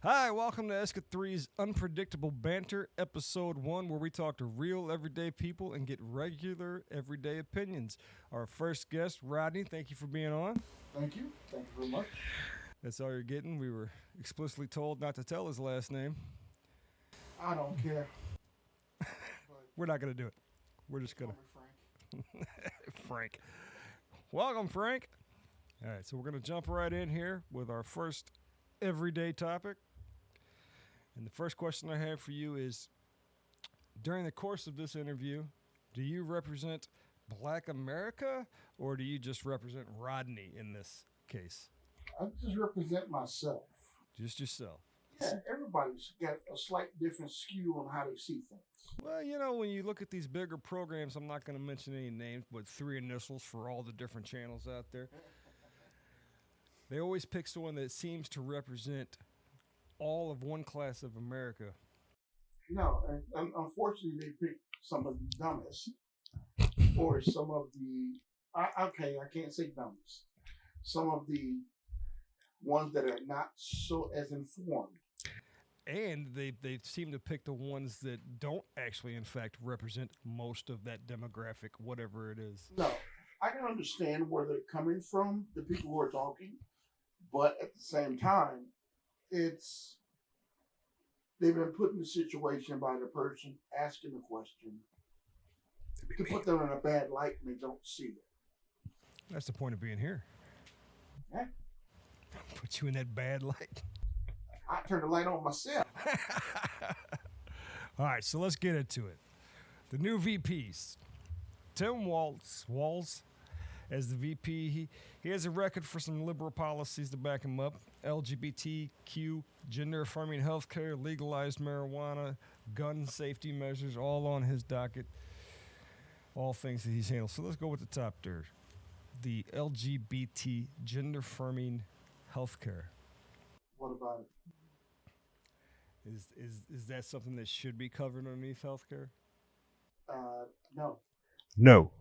Hi, welcome to Esca 3's Unpredictable Banter, Episode 1, where we talk to real everyday people and get regular everyday opinions. Our first guest, Rodney, thank you for being on. Thank you. Thank you very much. That's all you're getting. We were explicitly told not to tell his last name. I don't care, but We're not going to do it. We're just call going me Frank. to. Frank. Welcome, Frank. All right, so we're going to jump right in here with our first everyday topic. And the first question I have for you is during the course of this interview, do you represent Black America or do you just represent Rodney in this case? I just represent myself. Just yourself. Yeah, everybody's got a slight different skew on how they see things. Well, you know, when you look at these bigger programs, I'm not going to mention any names, but three initials for all the different channels out there. They always pick someone that seems to represent all of one class of America. No, and unfortunately, they pick some of the dumbest or some of the. Okay, I can't say dumbest. Some of the ones that are not so as informed. And they seem to pick the ones that don't actually, in fact, represent most of that demographic, whatever it is. No, I can understand where they're coming from, the people who are talking, but at the same time, it's they've been put in the situation by the person asking the question to put them in a bad light and they don't see it. That's the point of being here. Eh? Put you in that bad light. I turn the light on myself. All right, so let's get into it. The new VPs. Tim Walz as the VP, he has a record for some liberal policies to back him up. LGBTQ, gender affirming healthcare, legalized marijuana, gun safety measures, all on his docket. All things that he's handled. So let's go with the top there. The LGBT, gender affirming healthcare. What about it? Is that something that should be covered underneath healthcare? No. No.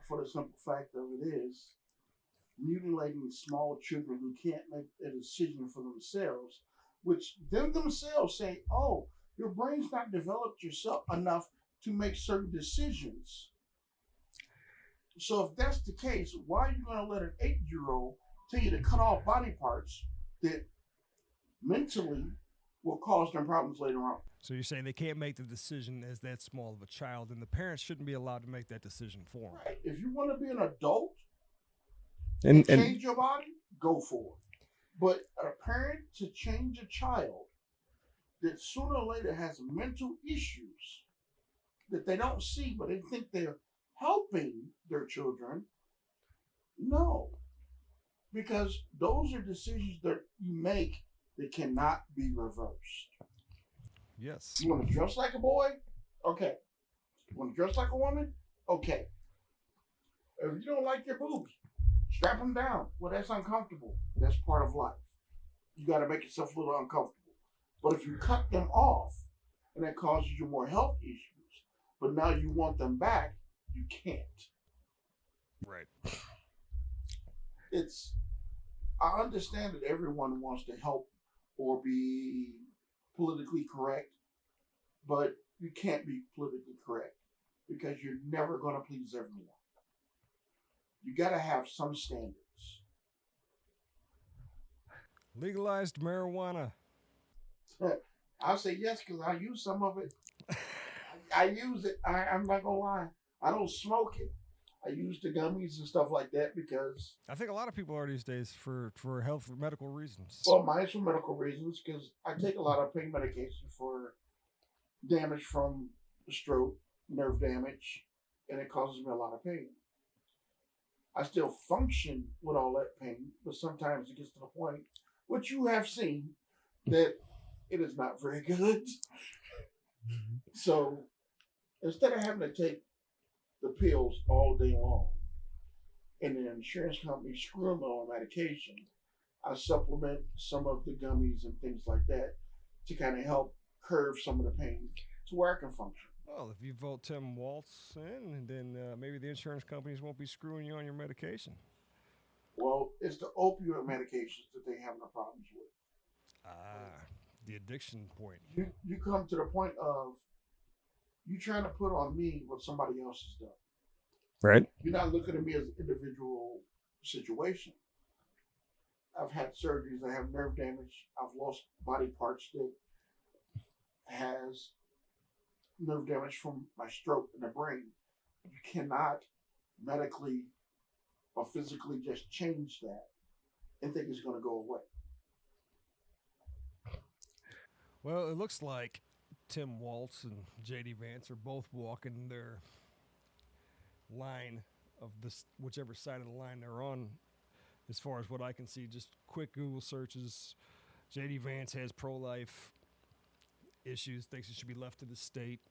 For the simple fact of it is, mutilating small children who can't make a decision for themselves, which them themselves say, "Oh, your brain's not developed yourself enough to make certain decisions." So if that's the case, why are you going to let an 8-year-old tell you to cut off body parts that mentally will cause them problems later on? So you're saying they can't make the decision as that small of a child, and the parents shouldn't be allowed to make that decision for them. Right. If you want to be an adult And change your body, go for it. But a parent to change a child that sooner or later has mental issues that they don't see, but they think they're helping their children, no. Because those are decisions that you make that cannot be reversed. yes, You want to dress like a boy? Okay. You want to dress like a woman? Okay. If you don't like your boobs, strap them down. Well, that's uncomfortable. That's part of life. You got to make yourself a little uncomfortable. But if you cut them off and that causes you more health issues, but now you want them back, you can't. right. I understand that everyone wants to help or be politically correct, but you can't be politically correct because you're never going to please everyone. You got to have some standards. Legalized marijuana. I'll say yes because I use some of it. I use it. I'm not gonna lie. I don't smoke it. I use the gummies and stuff like that because, I think a lot of people are these days for health, for medical reasons. well, mine's for medical reasons because I take a lot of pain medication for damage from stroke, nerve damage, and it causes me a lot of pain. I still function with all that pain, but sometimes it gets to the point, which you have seen, that it is not very good. So instead of having to take the pills all day long and the insurance company screw me on medication, I supplement some of the gummies and things like that to kind of help curb some of the pain to where I can function. Well, if you vote Tim Waltz in, then maybe the insurance companies won't be screwing you on your medication. Well, it's the opioid medications that they have no problems with. The addiction point. You come to the point of you trying to put on me what somebody else has done. Right. You're not looking at me as an individual situation. I've had surgeries. I have nerve damage. I've lost body parts that has nerve damage from my stroke in the brain. You cannot medically or physically just change that and think it's going to go away. Well, it looks like Tim Waltz and JD Vance are both walking their line of this, whichever side of the line they're on. As far as what I can see, just quick Google searches. JD Vance has pro-life issues, thinks it should be left to the state.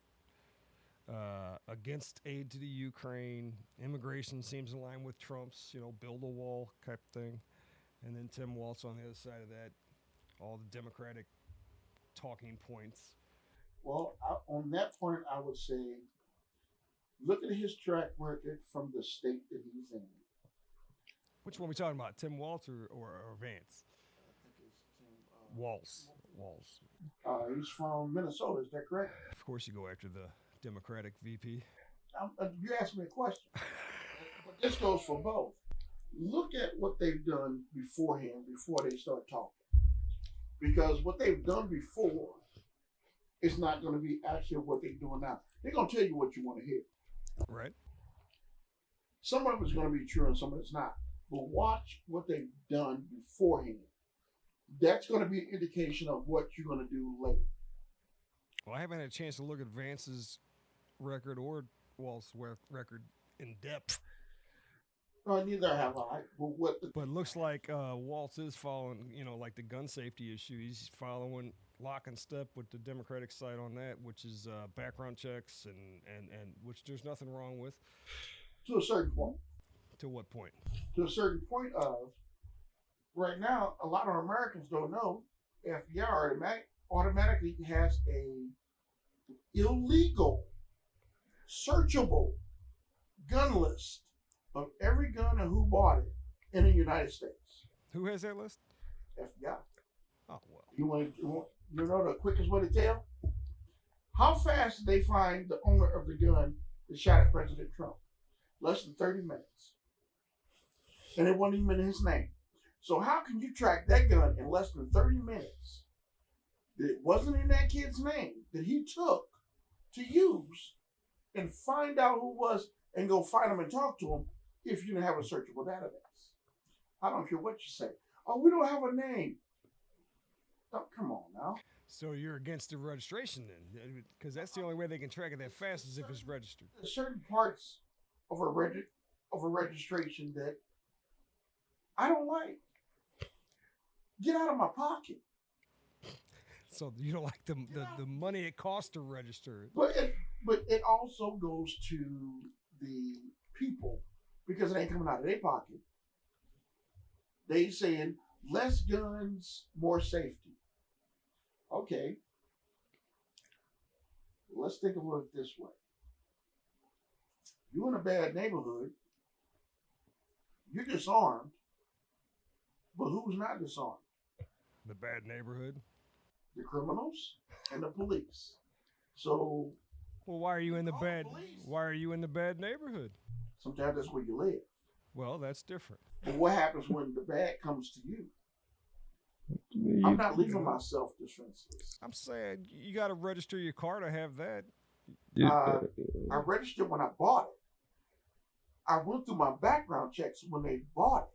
Against aid to the Ukraine, immigration seems in line with Trump's, build a wall type thing. And then Tim Waltz on the other side of that, all the Democratic talking points. Well, on that point, I would say, look at his track record from the state that he's in. Which one are we talking about, Tim Waltz or Vance? I think it's Tim, Waltz. He's from Minnesota, is that correct? Of course you go after the Democratic VP. You asked me a question. But this goes for both. Look at what they've done beforehand, before they start talking. Because what they've done before is not going to be actually what they're doing now. They're going to tell you what you want to hear. Right. Some of it's going to be true and some of it's not. But watch what they've done beforehand. That's going to be an indication of what you're going to do later. Well, I haven't had a chance to look at Vance's record or Waltz's record in depth. Neither have I. But it looks like Waltz is following, like the gun safety issue. He's following lock and step with the Democratic side on that, which is background checks and which there's nothing wrong with. To a certain point. To what point? To a certain point of, right now, a lot of Americans don't know, FBI automatically has a illegal, searchable gun list of every gun and who bought it in the United States. Who has that list? FBI. Oh, well. You know the quickest way to tell? How fast did they find the owner of the gun that shot at President Trump? Less than 30 minutes. And it wasn't even in his name. So how can you track that gun in less than 30 minutes that it wasn't in that kid's name that he took to use and find out who it was and go find him and talk to him if you didn't have a searchable database? I don't care what you say. Oh, we don't have a name. Oh, come on now. So you're against the registration then? Because that's the only way they can track it that fast is if it's registered. There's certain parts of a registration that I don't like. Get out of my pocket. So you don't like the money it costs to register. But it also goes to the people because it ain't coming out of their pocket. They saying less guns, more safety. Okay. Let's think of it this way. You're in a bad neighborhood. You're disarmed. But who's not disarmed? The bad neighborhood? The criminals and the police. So, well, why are you in the bad neighborhood? Sometimes that's where you live. Well, that's different. But what happens when the bad comes to you? I'm not leaving myself defenseless. I'm saying you got to register your car to have that. I registered when I bought it. I went through my background checks when they bought it.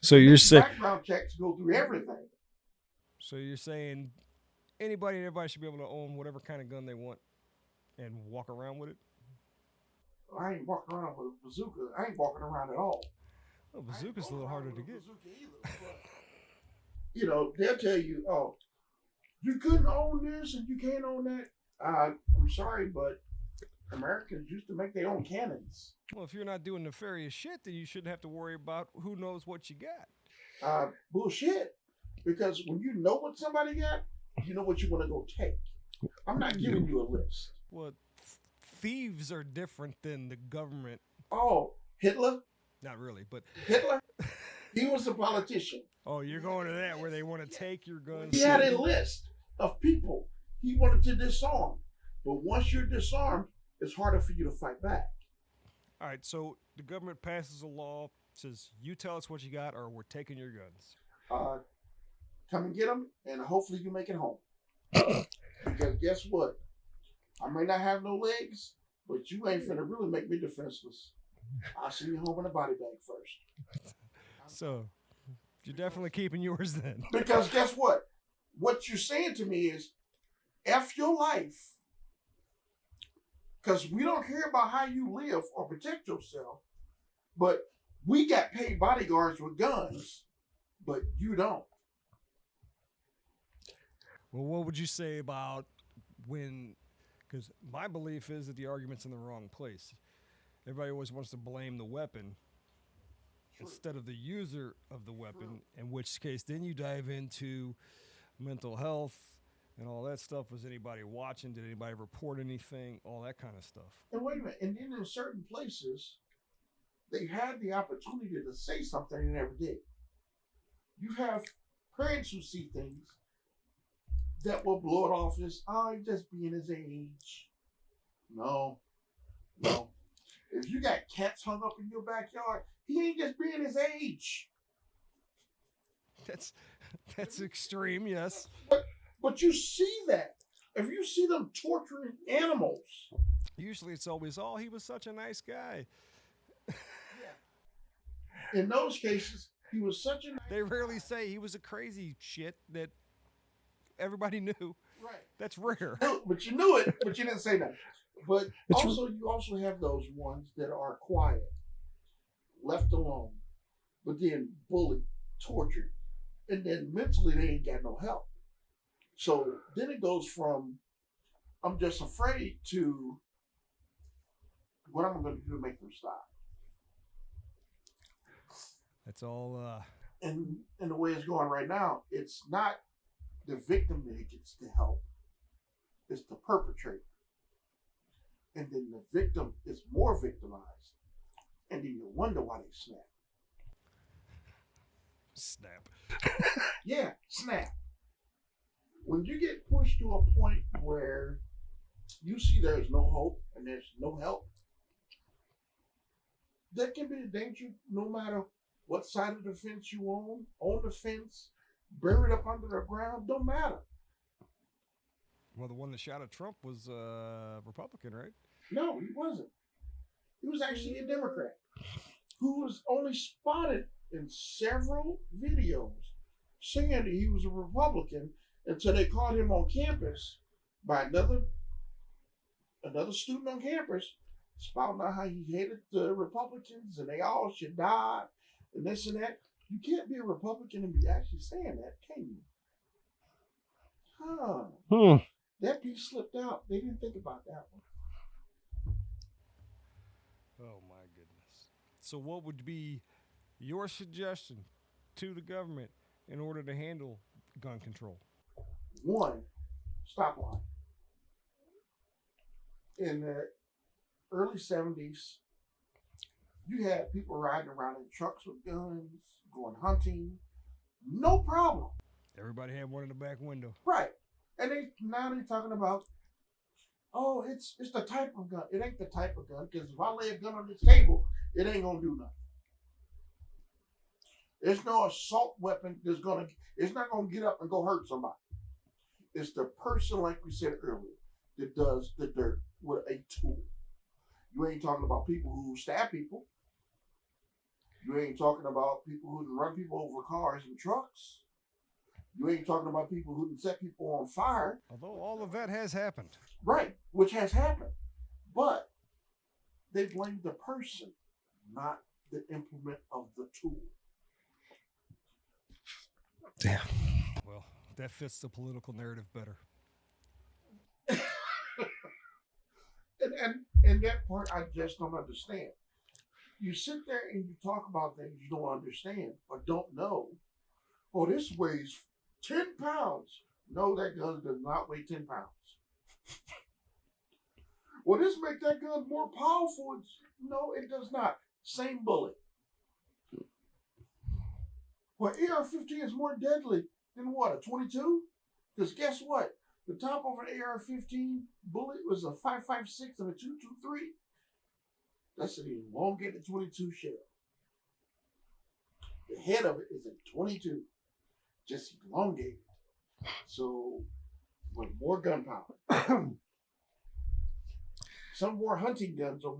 So you're saying background checks go through everything. So you're saying anybody and everybody should be able to own whatever kind of gun they want and walk around with it? I ain't walking around with a bazooka. I ain't walking around at all. Well, bazooka's a little harder to get. Either, they'll tell you, oh, you couldn't own this and you can't own that. I'm sorry, but Americans used to make their own cannons. Well, if you're not doing nefarious shit, then you shouldn't have to worry about who knows what you got. Bullshit. Because when you know what somebody got, you know what you want to go take. I'm not giving you a list. Well, thieves are different than the government. Oh, Hitler? Not really, but Hitler? He was a politician. Oh, you're going to that where they want to take your guns. He had a list of people he wanted to disarm. But once you're disarmed, it's harder for you to fight back. All right, so the government passes a law, says, you tell us what you got or we're taking your guns. Come and get them, and hopefully you make it home. Because guess what? I may not have no legs, but you ain't finna really make me defenseless. I'll send you home in a body bag first. So, you're definitely keeping yours then. Because guess what? What you're saying to me is, F your life. Because we don't care about how you live or protect yourself, but we got paid bodyguards with guns, but you don't. Well, what would you say about when, because my belief is that the argument's in the wrong place. Everybody always wants to blame the weapon instead of the user of the weapon, in which case then you dive into mental health and all that stuff. Was anybody watching? Did anybody report anything? All that kind of stuff. And wait a minute, and then in certain places, they had the opportunity to say something and never did. You have parents who see things that will blow it off as, oh, he's just being his age. No. If you got cats hung up in your backyard, he ain't just being his age. That's extreme, yes. But you see that. If you see them torturing animals. Usually it's always, oh, he was such a nice guy. In those cases, he was such a nice They rarely say he was a crazy shit that everybody knew. Right. That's rare. But you knew it, but you didn't say nothing. But you also have those ones that are quiet, left alone, but then bullied, tortured, and then mentally they ain't got no help. So then it goes from, I'm just afraid, to what am I going to do to make them stop? That's all. And the way it's going right now, it's not the victim that gets the help. It's the perpetrator. And then the victim is more victimized. And then you wonder why they snap. Snap. Yeah, snap. When you get pushed to a point where you see there's no hope and there's no help, that can be a danger no matter what side of the fence you on the fence, buried up under the ground, don't matter. Well, the one that shot at Trump was Republican, right? No, he wasn't. He was actually a Democrat who was only spotted in several videos saying that he was a Republican until they caught him on campus by another student on campus spouting out how he hated the Republicans and they all should die and this and that. You can't be a Republican and be actually saying that, can you? That piece slipped out. They didn't think about that one. Oh, my goodness. So what would be your suggestion to the government in order to handle gun control? One, stop line. In the early 70s, you had people riding around in trucks with guns, going hunting, no problem. Everybody had one in the back window. Right. And now they're talking about, oh, it's the type of gun. It ain't the type of gun, because if I lay a gun on this table, it ain't gonna do nothing. There's no assault weapon it's not gonna get up and go hurt somebody. It's the person, like we said earlier, that does the dirt with a tool. You ain't talking about people who stab people. You ain't talking about people who run people over cars and trucks. You ain't talking about people who can set people on fire. Although all of that has happened. Right, which has happened. But they blame the person, not the implement of the tool. Damn. Well, that fits the political narrative better. and that part I just don't understand. You sit there and you talk about things you don't understand or don't know. Oh, this weighs 10 pounds. No, that gun does not weigh 10 pounds. Well, this makes that gun more powerful. No, it does not. Same bullet. Well, AR-15 is more deadly than what, a 22? Because guess what? The top of an AR-15 bullet was a 5.56 and a 2.23. That's an elongated 22 shell. The head of it is a 22, just elongated. So, with more gunpowder. Some more hunting guns are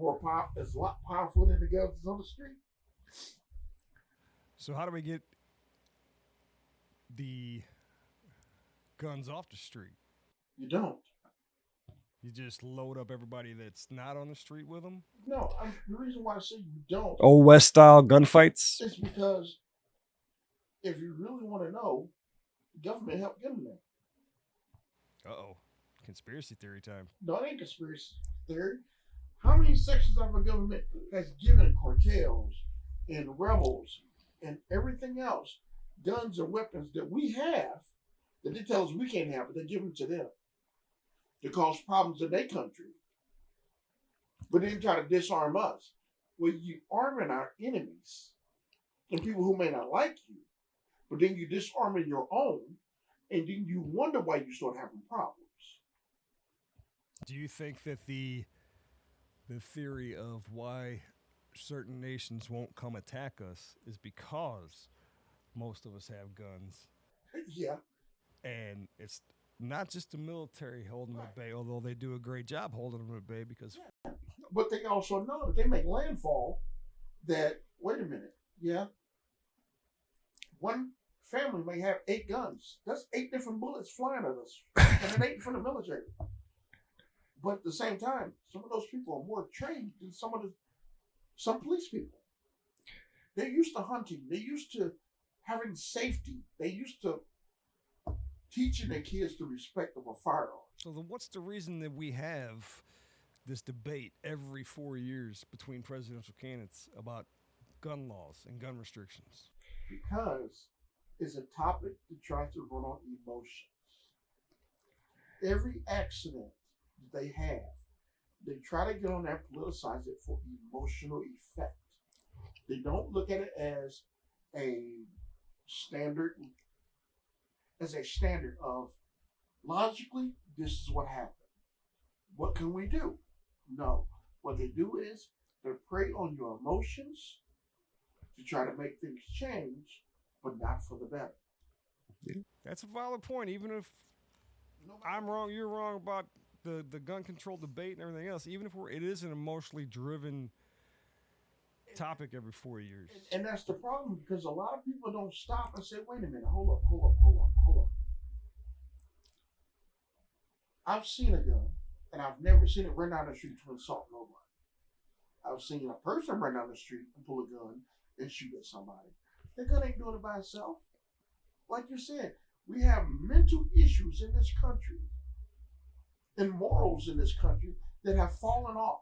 is a lot powerful than the guns on the street. So how do we get the guns off the street? You don't. You just load up everybody that's not on the street with them? No, the reason why I say you don't. Old West style gunfights? It's because if you really want to know, the government helped get them there. Uh-oh. Conspiracy theory time. No, it ain't conspiracy theory. How many sections of our government has given cartels and rebels and everything else guns and weapons that we have that they tell us we can't have, but they give them to them to cause problems in their country. But then try to disarm us. Well, you arming our enemies and people who may not like you, but then you disarming your own, and then you wonder why you start having problems. Do you think that the theory of why certain nations won't come attack us is because most of us have guns? Yeah. And it's not just the military holding them at bay, although they do a great job holding them at bay because... Yeah. But they also know that they make landfall that, wait a minute, one family may have 8 guns. That's 8 different bullets flying at us. And it ain't from the military. But at the same time, some of those people are more trained than some police people. They're used to hunting. They're used to having safety. They're used to teaching their kids the respect of a firearm. So then what's the reason that we have this debate every 4 years between presidential candidates about gun laws and gun restrictions? Because it's a topic that tries to run on emotions. Every accident that they have, they try to get on that, politicize it for emotional effect. They don't look at it as a standard of logically, this is what happened. What can we do? No. What they do is they prey on your emotions to try to make things change, but not for the better. Yeah. That's a valid point. Even if I'm wrong, you're wrong about the gun control debate and everything else, even if it is an emotionally driven topic every 4 years. And that's the problem, because a lot of people don't stop and say, wait a minute, hold up. I've seen a gun, and I've never seen it run down the street to assault nobody. I've seen a person run down the street and pull a gun and shoot at somebody. The gun ain't doing it by itself. Like you said, we have mental issues in this country and morals in this country that have fallen off.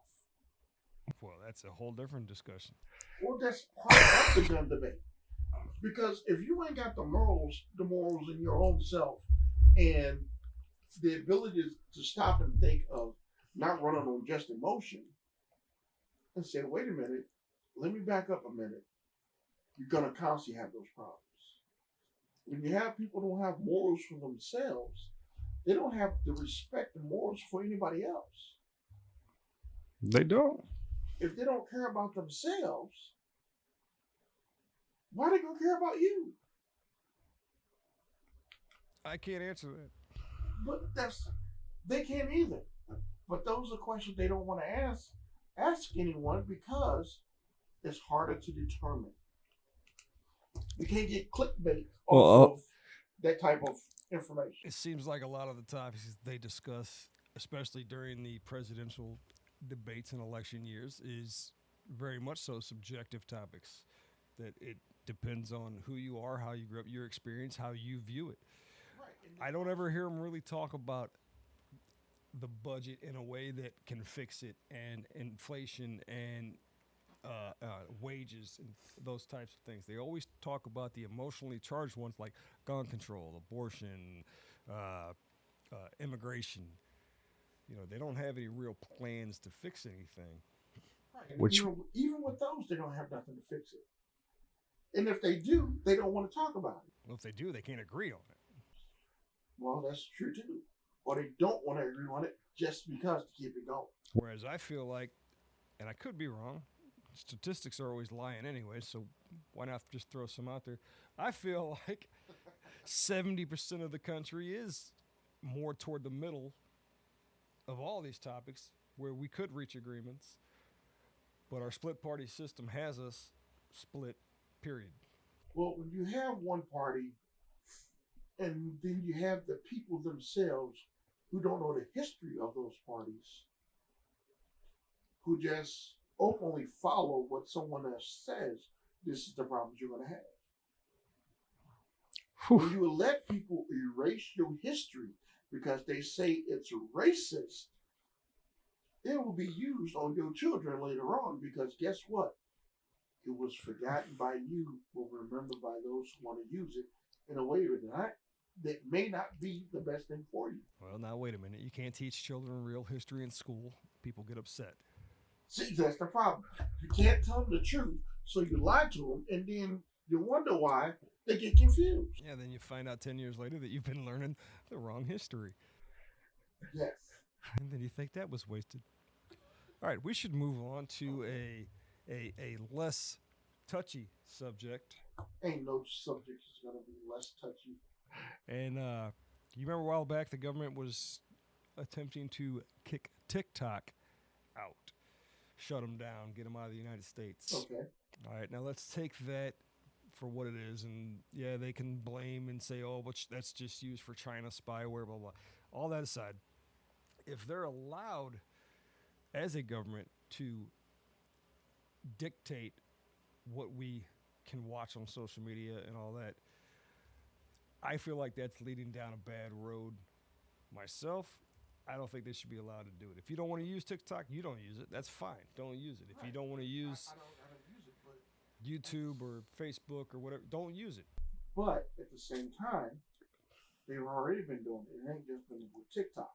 Well, that's a whole different discussion. Well, that's part of the gun debate. Because if you ain't got the morals in your own self and the ability to stop and think of not running on just emotion and say, wait a minute, let me back up a minute. You're going to constantly have those problems. When you have people who don't have morals for themselves, they don't have the respect and morals for anybody else. They don't. If they don't care about themselves, why are they going to care about you? I can't answer that. But they can't either. But those are questions they don't want to ask anyone, because it's harder to determine. You can't get clickbait off of that type of information. It seems like a lot of the topics they discuss, especially during the presidential debates and election years, is very much so subjective topics. That it depends on who you are, how you grew up, your experience, how you view it. Right. I don't ever hear them really talk about the budget in a way that can fix it, and inflation and wages and those types of things. They always talk about the emotionally charged ones like gun control, abortion, immigration. You know, they don't have any real plans to fix anything. Right. Which even with those, they don't have nothing to fix it. And if they do, they don't want to talk about it. Well, if they do, they can't agree on it. Well, that's true too. Or they don't want to agree on it just because to keep it going. Whereas I feel like, and I could be wrong, statistics are always lying anyway, so why not just throw some out there? I feel like 70% of the country is more toward the middle of all these topics where we could reach agreements, but our split party system has us split, period. Well, when you have one party and then you have the people themselves who don't know the history of those parties, who just openly follow what someone else says, this is the problems you're going to have. When you let people erase your history because they say it's racist, it will be used on your children later on because guess what? It was forgotten by you, will remembered by those who want to use it in a way that may not be the best thing for you. Well, now wait a minute. You can't teach children real history in school. People get upset. See, that's the problem. You can't tell them the truth, so you lie to them, and then you wonder why they get confused. Yeah, then you find out 10 years later that you've been learning the wrong history. Yes. And then you think that was wasted. All right, we should move on to a less touchy subject. Ain't no subject is going to be less touchy. And you remember a while back the government was attempting to kick TikTok out, shut them down, get them out of the United States. Okay. All right, now let's take that for what it is. And yeah, they can blame and say, oh, but that's just used for China spyware, blah, blah. All that aside, if they're allowed as a government to dictate what we can watch on social media and all that, I feel like that's leading down a bad road myself. I don't think they should be allowed to do it. If you don't want to use TikTok, you don't use it. That's fine. Don't use it. If you don't want to use I don't use it, but YouTube or Facebook or whatever, don't use it. But at the same time, they've already been doing it. It ain't just been with TikTok.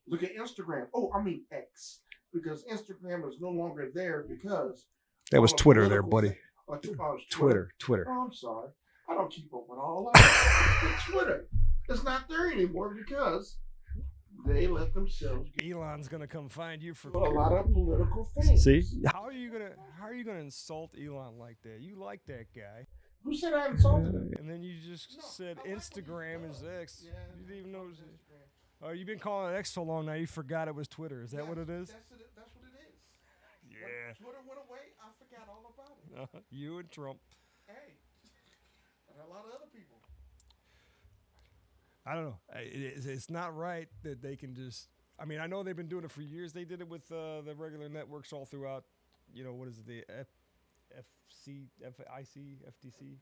Look at Instagram. Oh, I mean X. Because Instagram is no longer there because... That was Twitter there, buddy. Twitter. Oh, I'm sorry. I don't keep up with all that. It's Twitter. It's not there anymore because they let themselves get... Elon's gonna come find you for a lot of political things. See? How are you gonna insult Elon like that? You like that guy. Who said I insulted him? And then you just said Instagram is X. Yeah, You didn't even know it was... Oh, you've been calling it X so long now you forgot it was Twitter. Is that what it is? That's what it is. Yeah. When Twitter went away, I forgot all about it. You and Trump. Hey, and a lot of other people. I don't know. It's not right that they can just... I mean, I know they've been doing it for years. They did it with the regular networks all throughout, what is it, the FCC, FTC,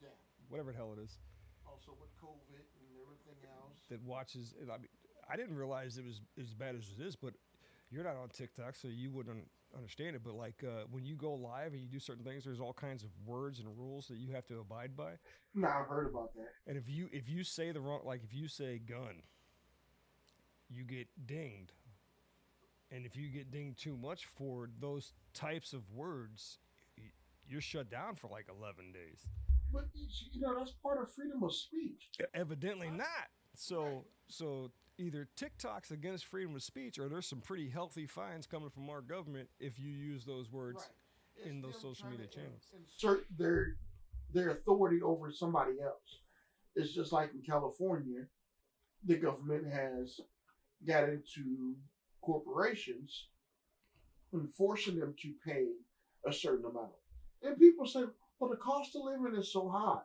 Yeah. whatever the hell it is. Also with COVID and everything else. That watches... I mean, I didn't realize it was as bad as it is, but you're not on TikTok, so you wouldn't understand it. But like when you go live and you do certain things, there's all kinds of words and rules that you have to abide by. No, I've heard about that. And if you say the wrong, like if you say gun, you get dinged. And if you get dinged too much for those types of words, you're shut down for like 11 days. But that's part of freedom of speech. Evidently not. So either TikTok's against freedom of speech, or there's some pretty healthy fines coming from our government if you use those words in those social media channels. Insert their authority over somebody else. It's just like in California, the government has got into corporations and forcing them to pay a certain amount. And people say, well, the cost of living is so high.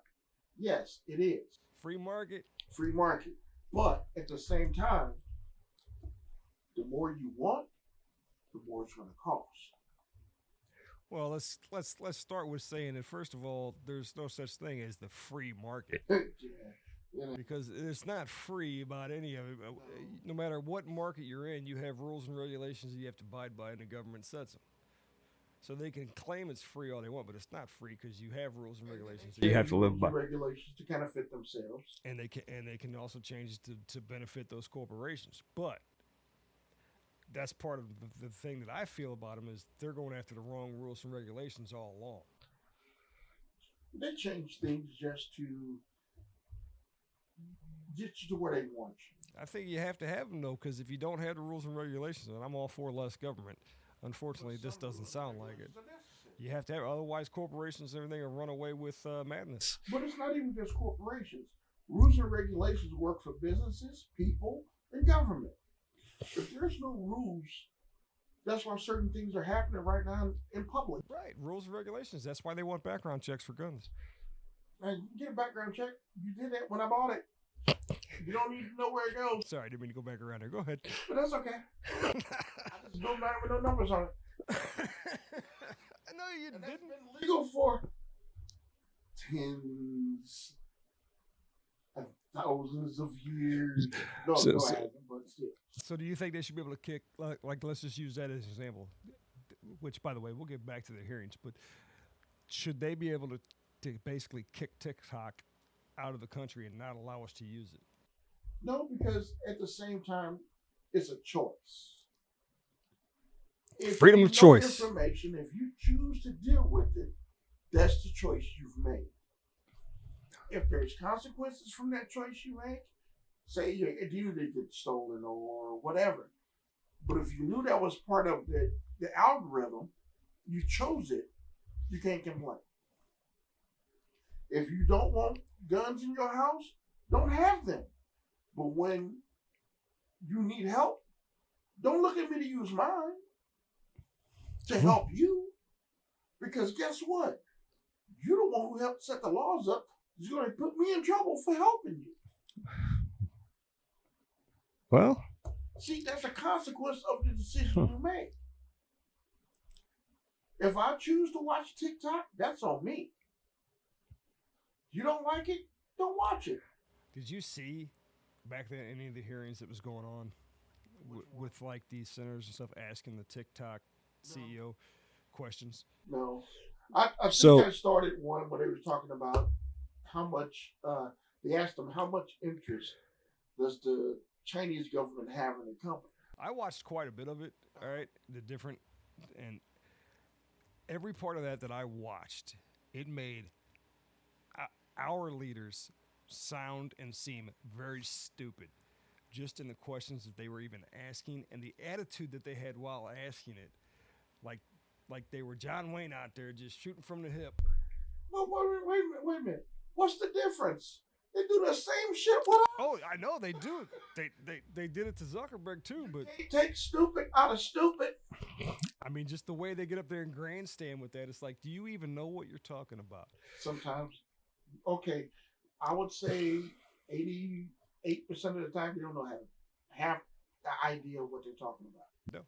Yes, it is. Free market. Free market. But at the same time, the more you want, the more it's going to cost. Well, let's start with saying that first of all, there's no such thing as the free market. Yeah. Because it's not free about any of it. No matter what market you're in, you have rules and regulations that you have to abide by, and the government sets them. So they can claim it's free all they want, but it's not free because you have rules and regulations that you have to live by. Regulations to kind of fit themselves, and they can also change to benefit those corporations. But that's part of the thing that I feel about them is they're going after the wrong rules and regulations all along. They change things just to get you to where they want you. I think you have to have them though, because if you don't have the rules and regulations, and I'm all for less government, unfortunately, this doesn't sound like it. You have to have, otherwise corporations and everything will run away with madness. But it's not even just corporations. Rules and regulations work for businesses, people, and government. If there's no rules, that's why certain things are happening right now in public. Right, rules and regulations. That's why they want background checks for guns. And you get a background check. You did that when I bought it. You don't need to know where it goes. Sorry, I didn't mean to go back around there. Go ahead. But that's okay. I just go back with no numbers on it. No, you And that's didn't. been legal for tens and thousands of years. No, So- no, so- it hasn't, but still. So, do you think they should be able to kick, like let's just use that as an example, which, by the way, we'll get back to the hearings, but should they be able to basically kick TikTok out of the country and not allow us to use it? No, because at the same time, it's a choice. If Freedom you of know choice. Information. If you choose to deal with it, that's the choice you've made. If there's consequences from that choice you make, say your identity gets stolen or whatever, but if you knew that was part of the algorithm, you chose it, you can't complain. If you don't want guns in your house, don't have them. But when you need help, don't look at me to use mine to help you. Because guess what? You're the one who helped set the laws up. You're going to put me in trouble for helping you. Well, See, that's a consequence of the decision you made. If I choose to watch TikTok, that's on me. You don't like it? Don't watch it. did you see back then any of the hearings that was going on with like these senators and stuff asking the TikTok CEO questions? No. I think So- I started one where they were talking about how much, they asked them how much interest does the Chinese government have in the company. I watched quite a bit of it. All right, the different and every part of that I watched, it made our leaders sound and seem very stupid, just in the questions that they were even asking and the attitude that they had while asking it, like they were John Wayne out there just shooting from the hip. Well, wait a minute. What's the difference? They do the same shit with us. Oh, I know they do. They did it to Zuckerberg too, but They take stupid out of stupid. I mean, just the way they get up there and grandstand with that, it's like, do you even know what you're talking about? Sometimes, okay, I would say 88% of the time they don't know have the idea of what they're talking about.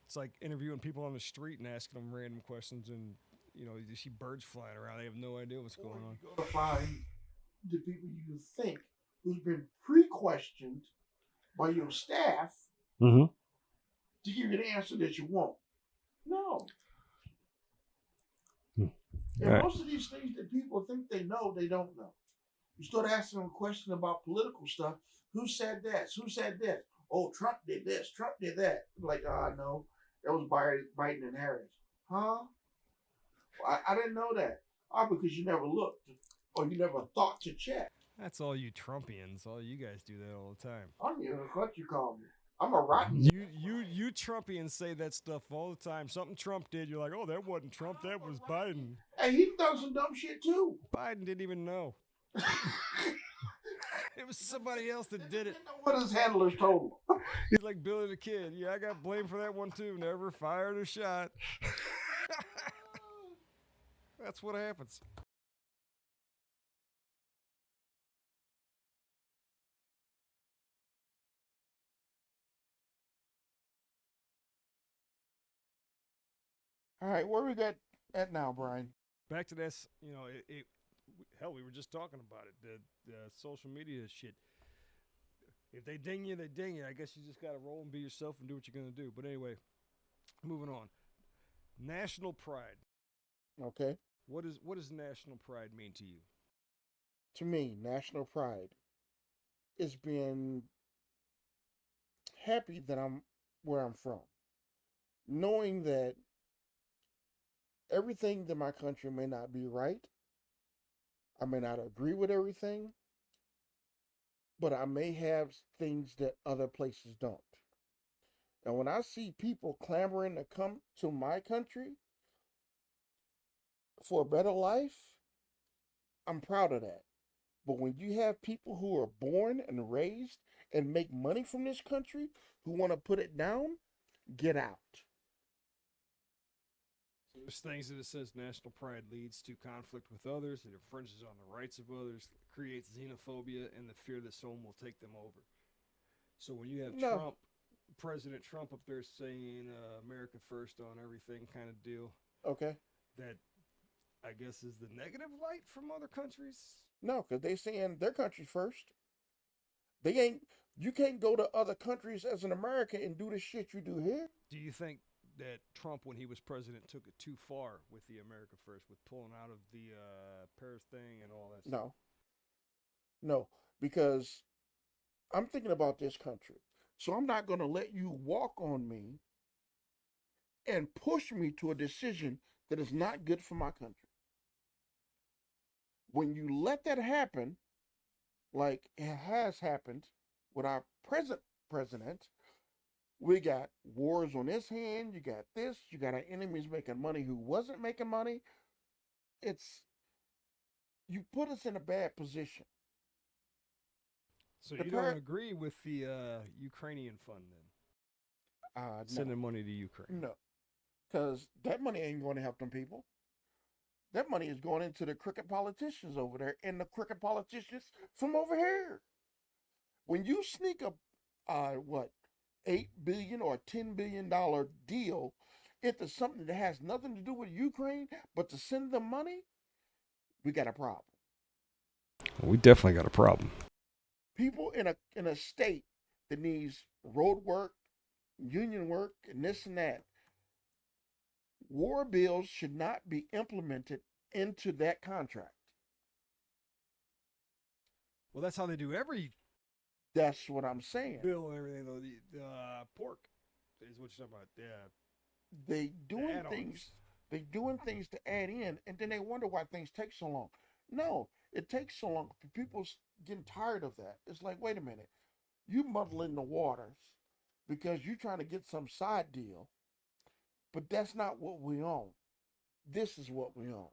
It's like interviewing people on the street and asking them random questions, and you see birds flying around. They have no idea what's Or going on. you go to find the people you think who's been pre-questioned by your staff Mm-hmm. to give you the answer that you want. No. And Right. most of these things that people think they know, they don't know. You start asking them a question about political stuff. Who said this? Who said this? Oh, Trump did this. Trump did that. Like, no, that was Biden and Harris. Huh? I didn't know that. Because you never looked or you never thought to check. That's all you Trumpians. All you guys do that all the time. I don't even know what you call me. I'm a rotten. You Trumpians say that stuff all the time. Something Trump did, you're like, oh, that wasn't Trump. That was Biden. Hey, he done some dumb shit too. Biden didn't even know. It was somebody else that did it. Didn't know what his handlers told him. He's like Billy the Kid. Yeah, I got blamed for that one too. Never fired a shot. That's what happens. All right, where we got at now, Brian? Back to this, hell, we were just talking about it. The social media shit. If they ding you, they ding you. I guess you just got to roll and be yourself and do what you're going to do. But anyway, moving on. National pride. Okay. What does national pride mean to you? To me, national pride is being happy that I'm where I'm from. Knowing that everything that my country may not be right, I may not agree with everything, but I may have things that other places don't. And when I see people clamoring to come to my country for a better life, I'm proud of that. But when you have people who are born and raised and make money from this country who want to put it down, get out. There's things that it says national pride leads to conflict with others, it infringes on the rights of others, creates xenophobia, and the fear that someone will take them over. So when you have No, President Trump up there saying America first on everything kind of deal, okay. that I guess is the negative light from other countries. No, because they saying their country first. They ain't. You can't go to other countries as an American and do the shit you do here. Do you think that Trump, when he was president, took it too far with the America First, with pulling out of the Paris thing and all that stuff? No, no, because I'm thinking about this country. So I'm not going to let you walk on me and push me to a decision that is not good for my country. When you let that happen, like it has happened with our present president, we got wars on this hand, you got this, you got our enemies making money who wasn't making money. It's, you put us in a bad position. So The you don't par- agree with the Ukrainian fund then, no, sending money to Ukraine? no, because that money ain't going to help them people. That money is going into the crooked politicians over there and the crooked politicians from over here. When you sneak a, what, $8 billion or $10 billion deal into something that has nothing to do with Ukraine, but to send them money, we got a problem. We definitely got a problem. People in a state that needs road work, union work, and this and that, war bills should not be implemented into that contract. Well, that's how they do every That's what I'm saying. bill and everything. Though the pork is what you're talking about. Yeah, They doing add-ons. things. They doing things to add in, and then they wonder why things take so long. No, it takes so long. People getting tired of that. It's like, wait a minute, you muddling the waters because you're trying to get some side deal, but that's not what we own. This is what we own.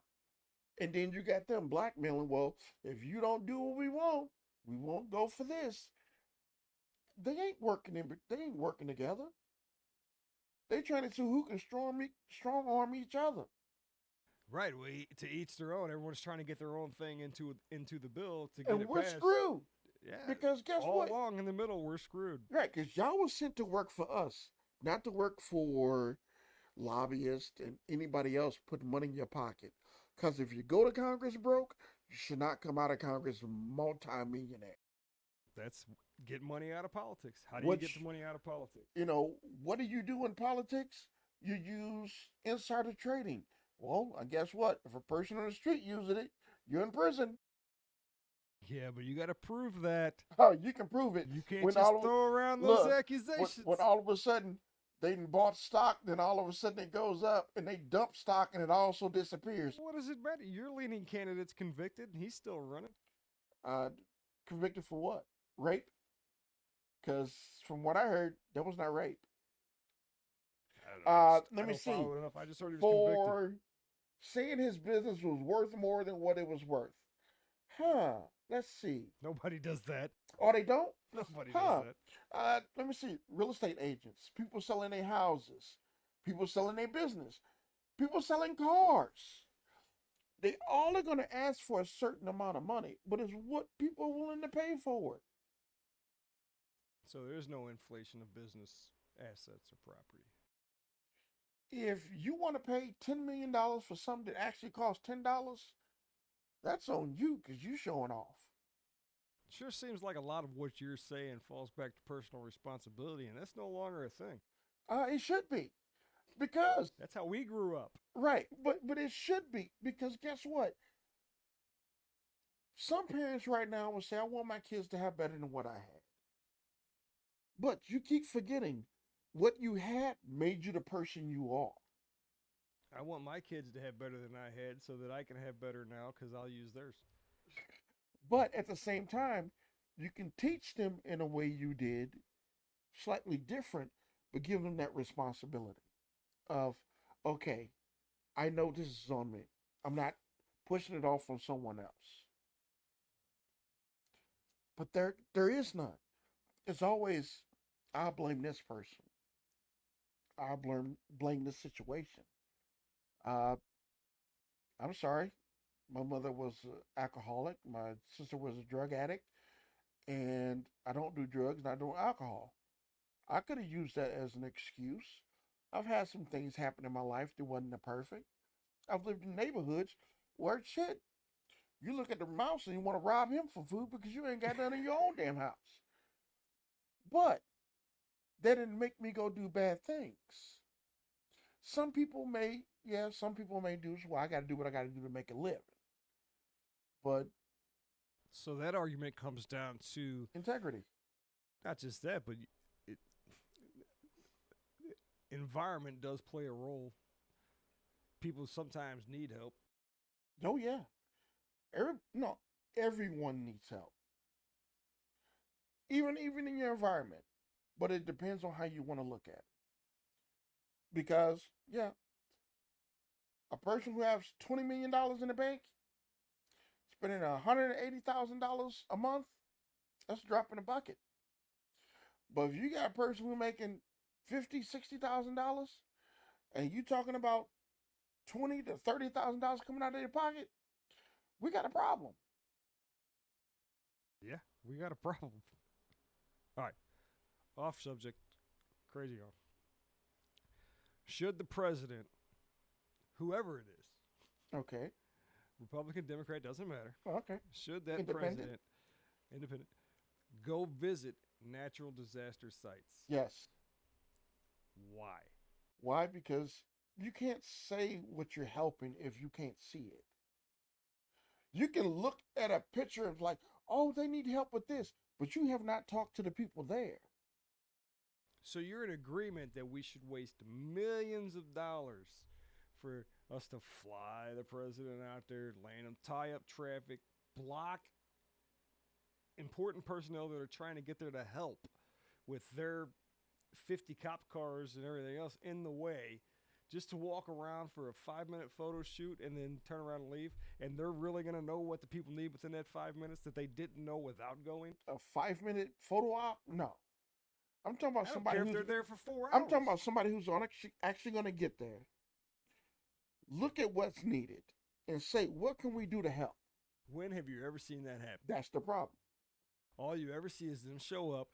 And then you got them blackmailing. Well, if you don't do what we won't go for this. They ain't working in. They ain't working together. They trying to see who can strong arm each other. right. To each their own. Everyone's trying to get their own thing into the bill to get And it we're passed. screwed. Yeah, Because guess all what? along in the middle, we're screwed. Right, because y'all was sent to work for us, not to work for lobbyists and anybody else putting money in your pocket. Because if you go to Congress broke, you should not come out of Congress a multi-millionaire. That's get money out of politics. How do you get Which, the money out of politics? what do you do in politics? You use insider trading. Well, I guess what? If a person on the street using it, you're in prison. Yeah, but you got to prove that. Oh, you can prove it. You can't When just all of, throw around those look, accusations. when all of a sudden they bought stock, then all of a sudden it goes up and they dump stock and it also disappears. What does it matter? Your leading candidate's convicted and he's still running. Uh, Convicted for what? Rape? Because from what I heard, that was not rape. I don't know. Let me see. Enough. I just heard he was convicted. For saying his business was worth more than what it was worth. Huh. Let's see. Nobody does that. Oh, they don't? Nobody Huh. does that. Let me see. Real estate agents, people selling their houses, people selling their business, people selling cars. They all are going to ask for a certain amount of money, but it's what people are willing to pay for it. So there's no inflation of business assets or property. If you want to pay $10 million for something that actually costs $10, that's on you because you're showing off. Sure seems like a lot of what you're saying falls back to personal responsibility, and that's no longer a thing. It should be because That's how we grew up. right, but it should be because guess what? Some parents right now will say, "I want my kids to have better than what I had," but you keep forgetting what you had made you the person you are. I want my kids to have better than I had so that I can have better now because I'll use theirs. But at the same time, you can teach them in a way you did, slightly different, but give them that responsibility of, okay, I know this is on me. I'm not pushing it off on someone else. But there is none. It's always, I blame this person. I blame this situation. Uh, I'm sorry. My mother was an alcoholic. My sister was a drug addict, and I don't do drugs and I don't alcohol. I could have used that as an excuse. I've had some things happen in my life that wasn't perfect. I've lived in neighborhoods where shit, you look at the mouse and you want to rob him for food because you ain't got none in your own damn house. But that didn't make me go do bad things. Some people may, yeah, some people may do, well, I got to do what I got to do to make a living. But So that argument comes down to integrity. not just that, but it, environment does play a role. People sometimes need help. Oh yeah. No, everyone needs help. Even in your environment. But it depends on how you want to look at it. Because, yeah, a person who has $20 million in the bank, spending $180,000 a month, that's a drop in the bucket. But if you got a person who's making $50,000, $60,000, and you talking about $20,000 to $30,000 coming out of your pocket, we got a problem. Yeah, we got a problem. All right, off subject, crazy off. Should the president, whoever it is, Okay. Republican, Democrat, doesn't matter, Okay. should that Independent? president, independent, go visit natural disaster sites? Yes. Why? Why? Because you can't say what you're helping if you can't see it. You can look at a picture of like, oh, they need help with this, but you have not talked to the people there. So you're in agreement that we should waste millions of dollars for us to fly the president out there, land him, tie up traffic, block important personnel that are trying to get there to help with their 50 cop cars and everything else in the way, just to walk around for a 5-minute photo shoot and then turn around and leave? And they're really going to know what the people need within that 5 minutes that they didn't know without going? A 5-minute photo op? No. I'm talking about I don't somebody care if who's they're there for 4 hours. I'm talking about somebody who's actually going to get there. Look at what's needed and say, what can we do to help? When have you ever seen that happen? That's the problem. All you ever see is them show up,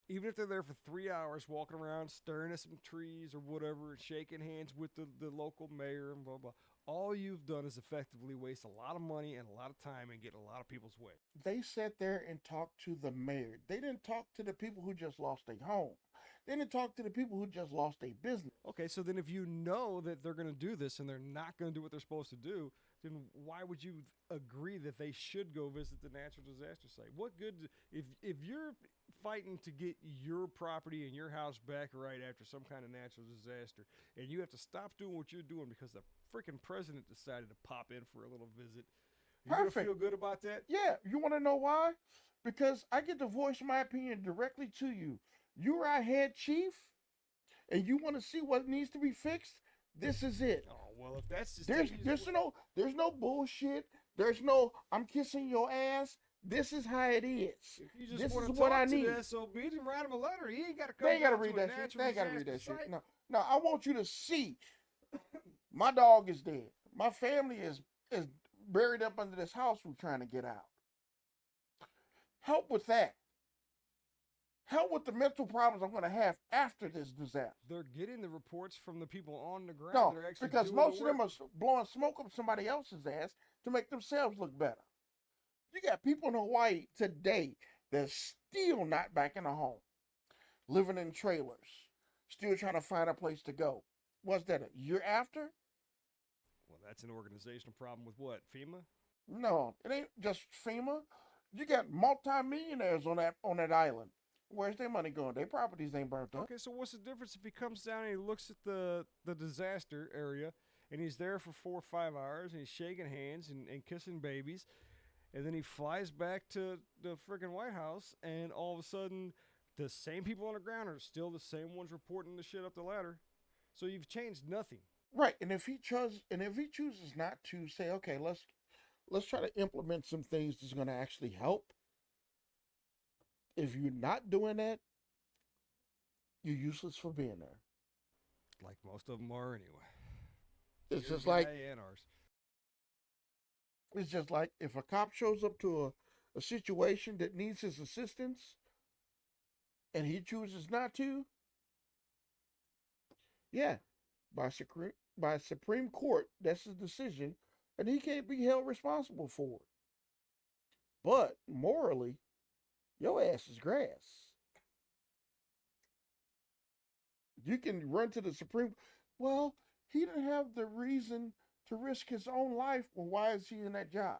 even if they're there for 3 hours, walking around, staring at some trees or whatever, and shaking hands with the local mayor and blah, blah. All you've done is effectively waste a lot of money and a lot of time and get in a lot of people's way. They sat there and talked to the mayor. They didn't talk to the people who just lost their home. They didn't talk to the people who just lost their business. Okay, so then if you know that they're going to do this and they're not going to do what they're supposed to do, then why would you agree that they should go visit the natural disaster site? What good, if you're fighting to get your property and your house back right after some kind of natural disaster, and you have to stop doing what you're doing because the freaking president decided to pop in for a little visit, you're going to Perfect. feel good about that? Yeah, you want to know why? Because I get to voice my opinion directly to you. You're our head chief, and you want to see what needs to be fixed. This is it. Oh, well, if that's just There's no bullshit. There's no I'm kissing your ass. This is how it is. If you just This want is to what talk I to need. the SOB, then write him a letter. He ain't got to come They ain't gotta down read to a that shit. natural They ain't gotta read that disaster shit. site. No, I want you to see. My dog is dead. My family is buried up under this house we're trying to get out. Help with that. Help with the mental problems I'm going to have after this disaster. They're getting the reports from the people on the ground No, that are actually because doing most the of them work. are blowing smoke up somebody else's ass to make themselves look better. You got people in Hawaii today that's still not back in a home, living in trailers, still trying to find a place to go. What's that, a year after? Well, that's an organizational problem with what? FEMA? No, it ain't just FEMA. You got multi-millionaires on that island. Where's their money going? Their properties ain't burnt up. Okay, so what's the difference if he comes down and he looks at the disaster area and he's there for 4 or 5 hours and he's shaking hands and kissing babies, And then he flies back to the freaking White House, and all of a sudden, the same people on the ground are still the same ones reporting the shit up the ladder. So you've changed nothing. Right. And if he chooses not to say, okay, let's try to implement some things that's going to actually help. If you're not doing that, you're useless for being there. Like most of them are anyway. It's Your just like guy and ours. it's just like if a cop shows up to a situation that needs his assistance and he chooses not to, yeah, by Supreme Court, that's his decision, and he can't be held responsible for it. But morally, your ass is grass. You can run to the Supreme. Well, he didn't have the reason to risk his own life. Well, why is he in that job?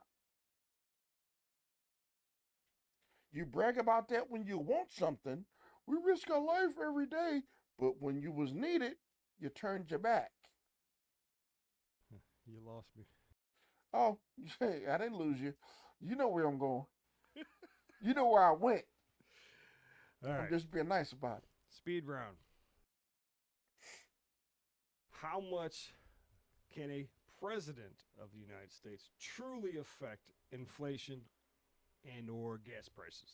You brag about that when you want something. We risk our life every day, but when you was needed, you turned your back. You lost me. Oh, hey, I didn't lose you. You know where I'm going. You know where I went. All right. I'm just being nice about it. Speed round. How much can a president of the United States truly affect inflation and or gas prices?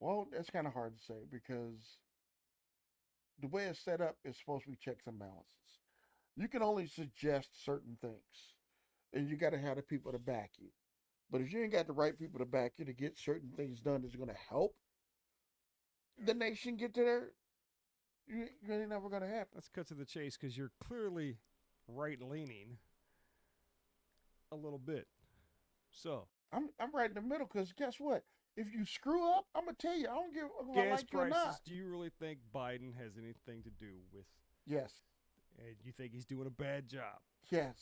Well, that's kind of hard to say because the way it's set up is supposed to be checks and balances. You can only suggest certain things, and you got to have the people to back you. But if you ain't got the right people to back you to get certain things done that's going to help the nation get to there, you ain't never going to happen. Let's cut to the chase because you're clearly right-leaning a little bit. So, I'm right in the middle because guess what? If you screw up, I'm gonna tell you. I don't give if I gas like you or prices, not. do you really think Biden has anything to do with, Yes, and you think he's doing a bad job? yes.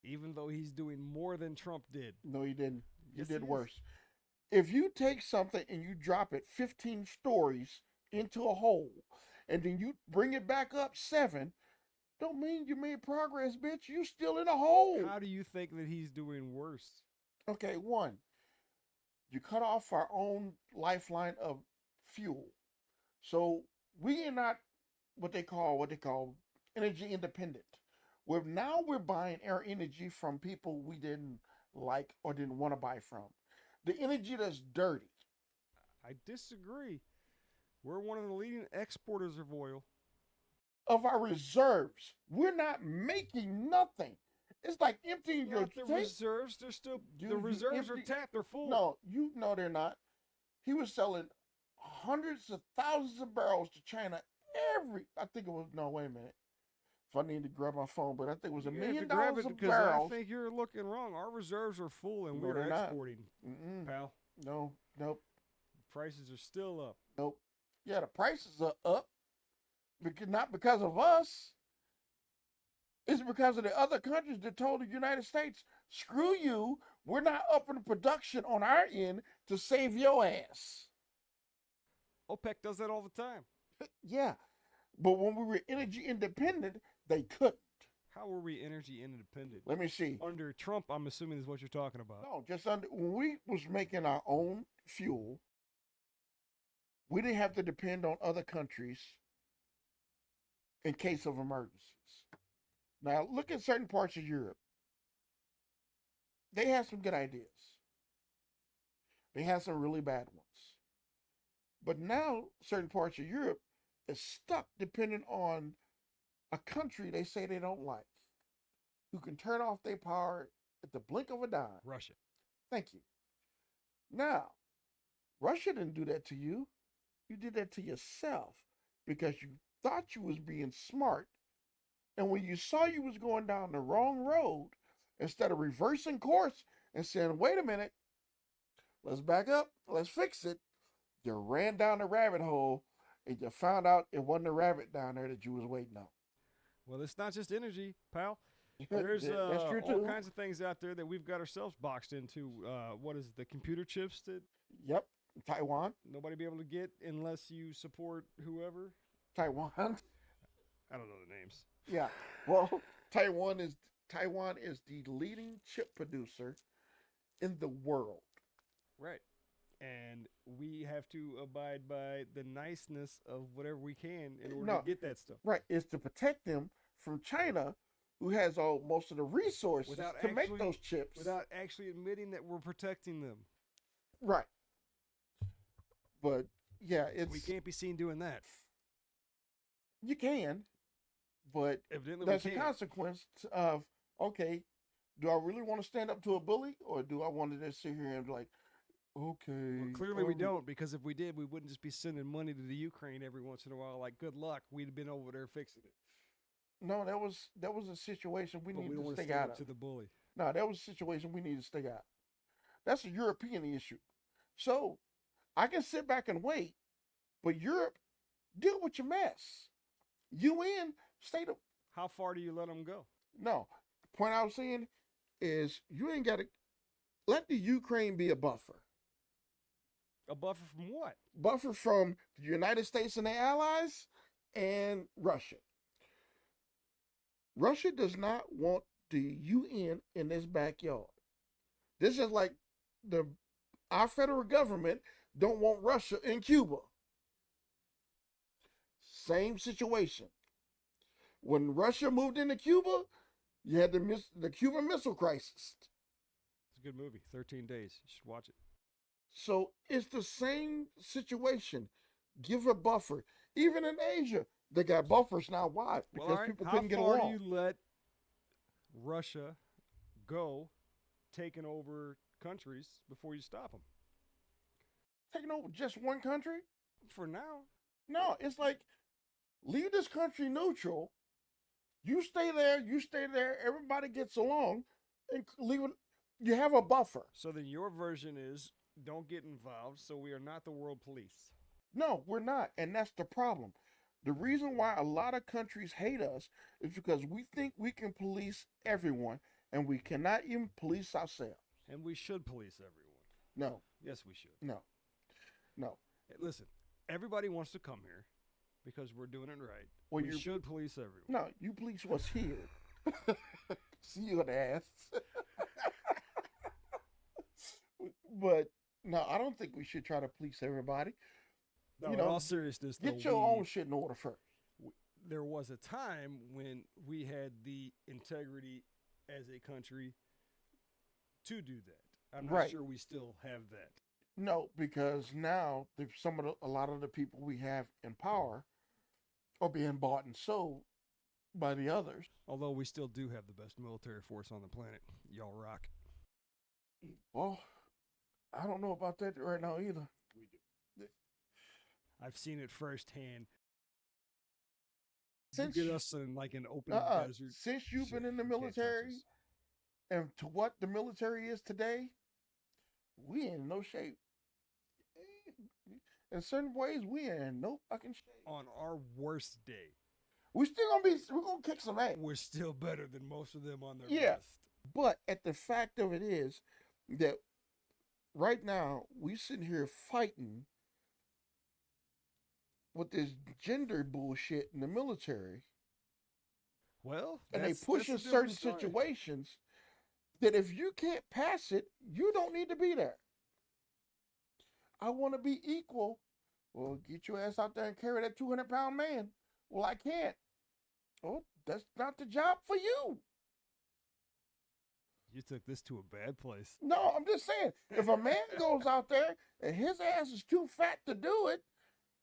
Even though he's doing more than Trump did. No, you didn't. You Yes, did he is. worse. If you take something and you drop it 15 stories into a hole, and then you bring it back up 7, don't mean you made progress, bitch. You still in a hole. How do you think that he's doing worse? Okay, 1. You cut off our own lifeline of fuel. So we are not what they call energy independent. We're buying our energy from people we didn't like or didn't want to buy from. The energy that's dirty. I disagree. We're one of the leading exporters of oil. Of our reserves. We're not making nothing. It's like emptying your Not the tank. reserves, they're still Dude, the you reserves are empty- tapped, they're full. No, you know they're not. He was selling hundreds of thousands of barrels to China I think it was, no, wait a minute. If I need to grab my phone, but I think it was $1 You have to million grab it of because barrels. I think you're looking wrong. Our reserves are full and No, we're they're not. exporting, Mm-mm. pal. No, nope, Prices are still up. nope. Yeah, the prices are up, not because of us. It's because of the other countries that told the United States, screw you, we're not upping production on our end to save your ass. OPEC does that all the time. Yeah, but when we were energy independent, they couldn't. How were we energy independent? Let me see. Under Trump, I'm assuming is what you're talking about. No, just when we was making our own fuel, we didn't have to depend on other countries in case of emergencies. Now, look at certain parts of Europe. They have some good ideas. They have some really bad ones. But now, certain parts of Europe is stuck depending on a country they say they don't like, who can turn off their power at the blink of a dime. Russia. Thank you. Now, Russia didn't do that to you. You did that to yourself because you thought you was being smart. And when you saw you was going down the wrong road, instead of reversing course and saying, wait a minute, let's back up, let's fix it, you ran down the rabbit hole and you found out it wasn't a rabbit down there that you was waiting on. Well, it's not just energy, pal. There's That's true all too. kinds of things out there that we've got ourselves boxed into. What is it, the computer chips that Yep, Taiwan. nobody be able to get unless you support whoever? Taiwan. I don't know the names. Yeah. Well, Taiwan is Taiwan is the leading chip producer in the world. Right. And we have to abide by the niceness of whatever we can in order No, to get that stuff. right, is to protect them from China, who has all most of the resources Without to make actually- those chips. Without actually admitting that we're protecting them. Right. But yeah, it's We can't be seen doing that. you can, but Evidently, that's we a can't. consequence of okay, do I really want to stand up to a bully, or do I want to just sit here and be like, okay? Well, clearly, we don't, because if we did, we wouldn't just be sending money to the Ukraine every once in a while. Like, good luck. We'd have been over there fixing it. No, that was a situation we But need we don't to want to stay stand out up of. to the bully. No, that was a situation we need to stay out. That's a European issue. So I can sit back and wait, but Europe, deal with your mess. UN, stay the How far do you let them go? no. The point I was saying is you ain't got to let the Ukraine be a buffer. A buffer from what? Buffer from the United States and their allies and Russia. Russia does not want the UN in its backyard. This is like our federal government don't want Russia in Cuba. Same situation. When Russia moved into Cuba, you had the Cuban Missile Crisis. It's a good movie. 13 Days. You should watch it. So it's the same situation. Give a buffer. Even in Asia, they got buffers now. Why? Because Well, all right. people How couldn't get far along. do you let Russia go taking over countries before you stop them? Taking over just one country? For now. No, it's like leave this country neutral. You stay there, everybody gets along, and leave it. You have a buffer. So then your version is don't get involved, so we are not the world police. No, we're not. And that's the problem. The reason why a lot of countries hate us is because we think we can police everyone, and we cannot even police ourselves. And we should police everyone. No, Yes, we should. no, no. Hey, listen, everybody wants to come here because we're doing it right. Well, we you- should police everyone. No, you police what's here. See you in the ass. But no, I don't think we should try to police everybody. No, you in know, all seriousness, though, Get your own shit in order first. there was a time when we had the integrity as a country to do that. I'm not Right. sure we still have that. No, because now a lot of the people we have in power are being bought and sold by the others. Although we still do have the best military force on the planet. Y'all rock. Well, I don't know about that right now either. I've seen it firsthand. Since you get us in like an open desert. since you've been in the you can't touch military us. and to what the military is today, we in no shape. In certain ways, we in no fucking shape. On our worst day, We're gonna kick some ass. we're still better than most of them on their Yeah. best. But at the fact of it is that right now we sitting here fighting with this gender bullshit in the military, Well, and they that's push a in different certain story. situations that if you can't pass it, you don't need to be there. I want to be equal. Well, get your ass out there and carry that 200-pound man. Well, I can't. Oh, that's not the job for you. You took this to a bad place. No, I'm just saying, if a man goes out there and his ass is too fat to do it,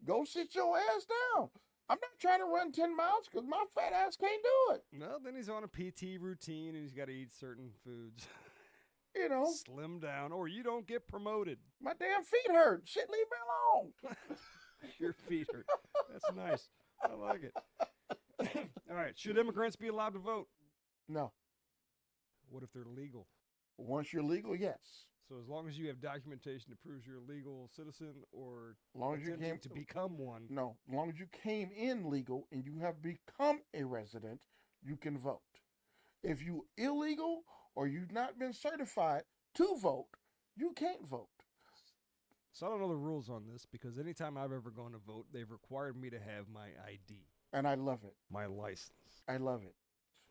go sit your ass down. I'm not trying to run 10 miles because my fat ass can't do it. Well, then he's on a PT routine and he's got to eat certain foods. You know, Slim down, or you don't get promoted. my damn feet hurt. Shit, leave me alone. Your feet hurt. That's nice. I like it. All right. Should immigrants be allowed to vote? No, What if they're legal? once you're legal, yes. So as long as you have documentation that proves you're a legal citizen or As long as you attempting came to become one, No, as long as you came in legal and you have become a resident, you can vote. If you illegal or you've not been certified to vote, you can't vote. so I don't know the rules on this because anytime I've ever gone to vote, they've required me to have my ID, And I love it. my license. I love it.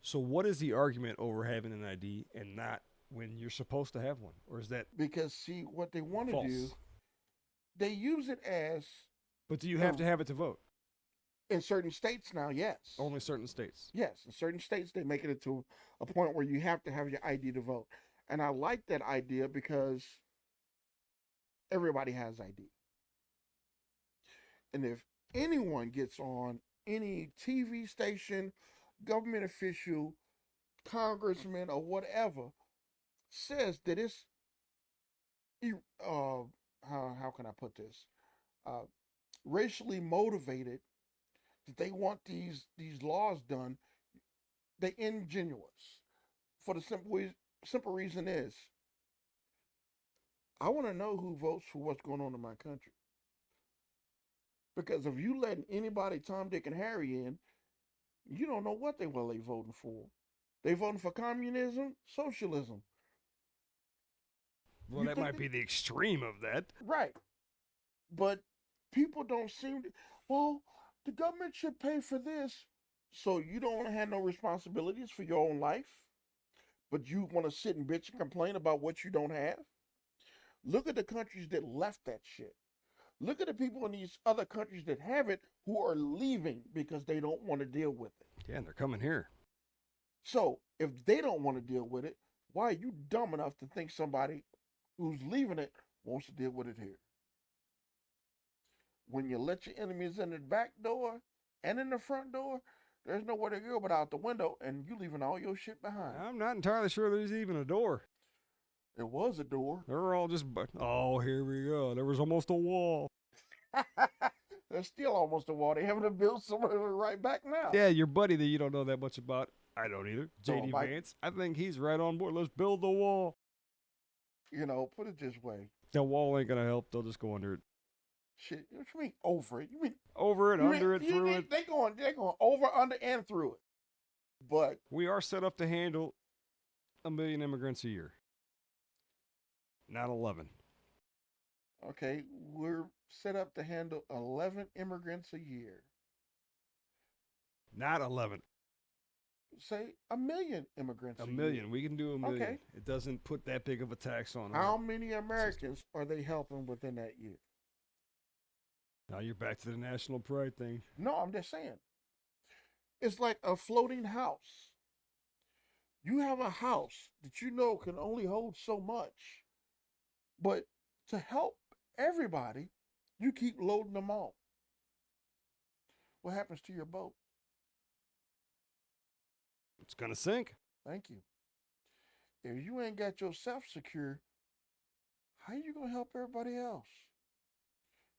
So what is the argument over having an ID and not when you're supposed to have one? Or is that Because see what they want to false? do, they use it as But do you have to have it to vote? in certain states now, yes. Only certain states. Yes, in certain states they make it into a point where you have to have your ID to vote. And I like that idea because everybody has ID. And if anyone gets on any TV station, government official, congressman, or whatever says that it's how can I put this? Racially motivated, that they want these laws done, they ingenuous. For the simple reason is, I want to know who votes for what's going on in my country. Because if you letting anybody, Tom, Dick, and Harry in, you don't know what they voting for. They voting for communism, socialism. Well, You that think might be the extreme of that. Right. But people don't seem to, well, the government should pay for this. So you don't want to have no responsibilities for your own life, but you want to sit and bitch and complain about what you don't have? Look at the countries that left that shit. Look at the people in these other countries that have it who are leaving because they don't want to deal with it. Yeah, and they're coming here. So if they don't want to deal with it, why are you dumb enough to think somebody who's leaving it wants to deal with it here? When you let your enemies in the back door and in the front door, there's nowhere to go but out the window, and you leaving all your shit behind. I'm not entirely sure there's even a door. There was a door. They're all just, oh, here we go. There was almost a wall. There's still almost a wall. They having to build somewhere right back now. Yeah, your buddy that you don't know that much about. I don't either. JD Mike. Vance. I think he's right on board. Let's build the wall. You know, put it this way. The wall ain't going to help. They'll just go under it. Shit, what you mean over it? You mean Over it, under it, through it. They're going over, under, and through it. But We are set up to handle 1 million immigrants a year. Not 11. okay, we're set up to handle 11 immigrants a year. Not 11. Say 1 million immigrants. A year. million. We can do 1 million. Okay. It doesn't put that big of a tax on How them. many Americans are they helping within that year? Now you're back to the national pride thing. No, I'm just saying. It's like a floating house. You have a house that you know can only hold so much, but to help everybody, you keep loading them on. What happens to your boat? It's going to sink. Thank you. If you ain't got yourself secure, how you going to help everybody else?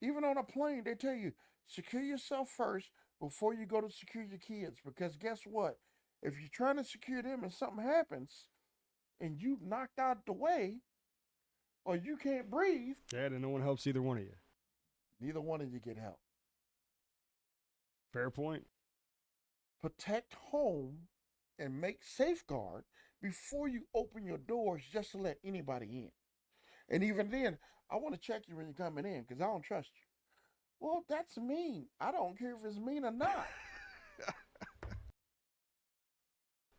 Even on a plane, they tell you, secure yourself first before you go to secure your kids. Because guess what? If you're trying to secure them and something happens and you knocked out the way or you can't breathe, Yeah, and no one helps either one of you. neither one of you get help. Fair point. Protect home and make safeguard before you open your doors just to let anybody in. And even then, I want to check you when you're coming in because I don't trust you. Well, that's mean. I don't care if it's mean or not.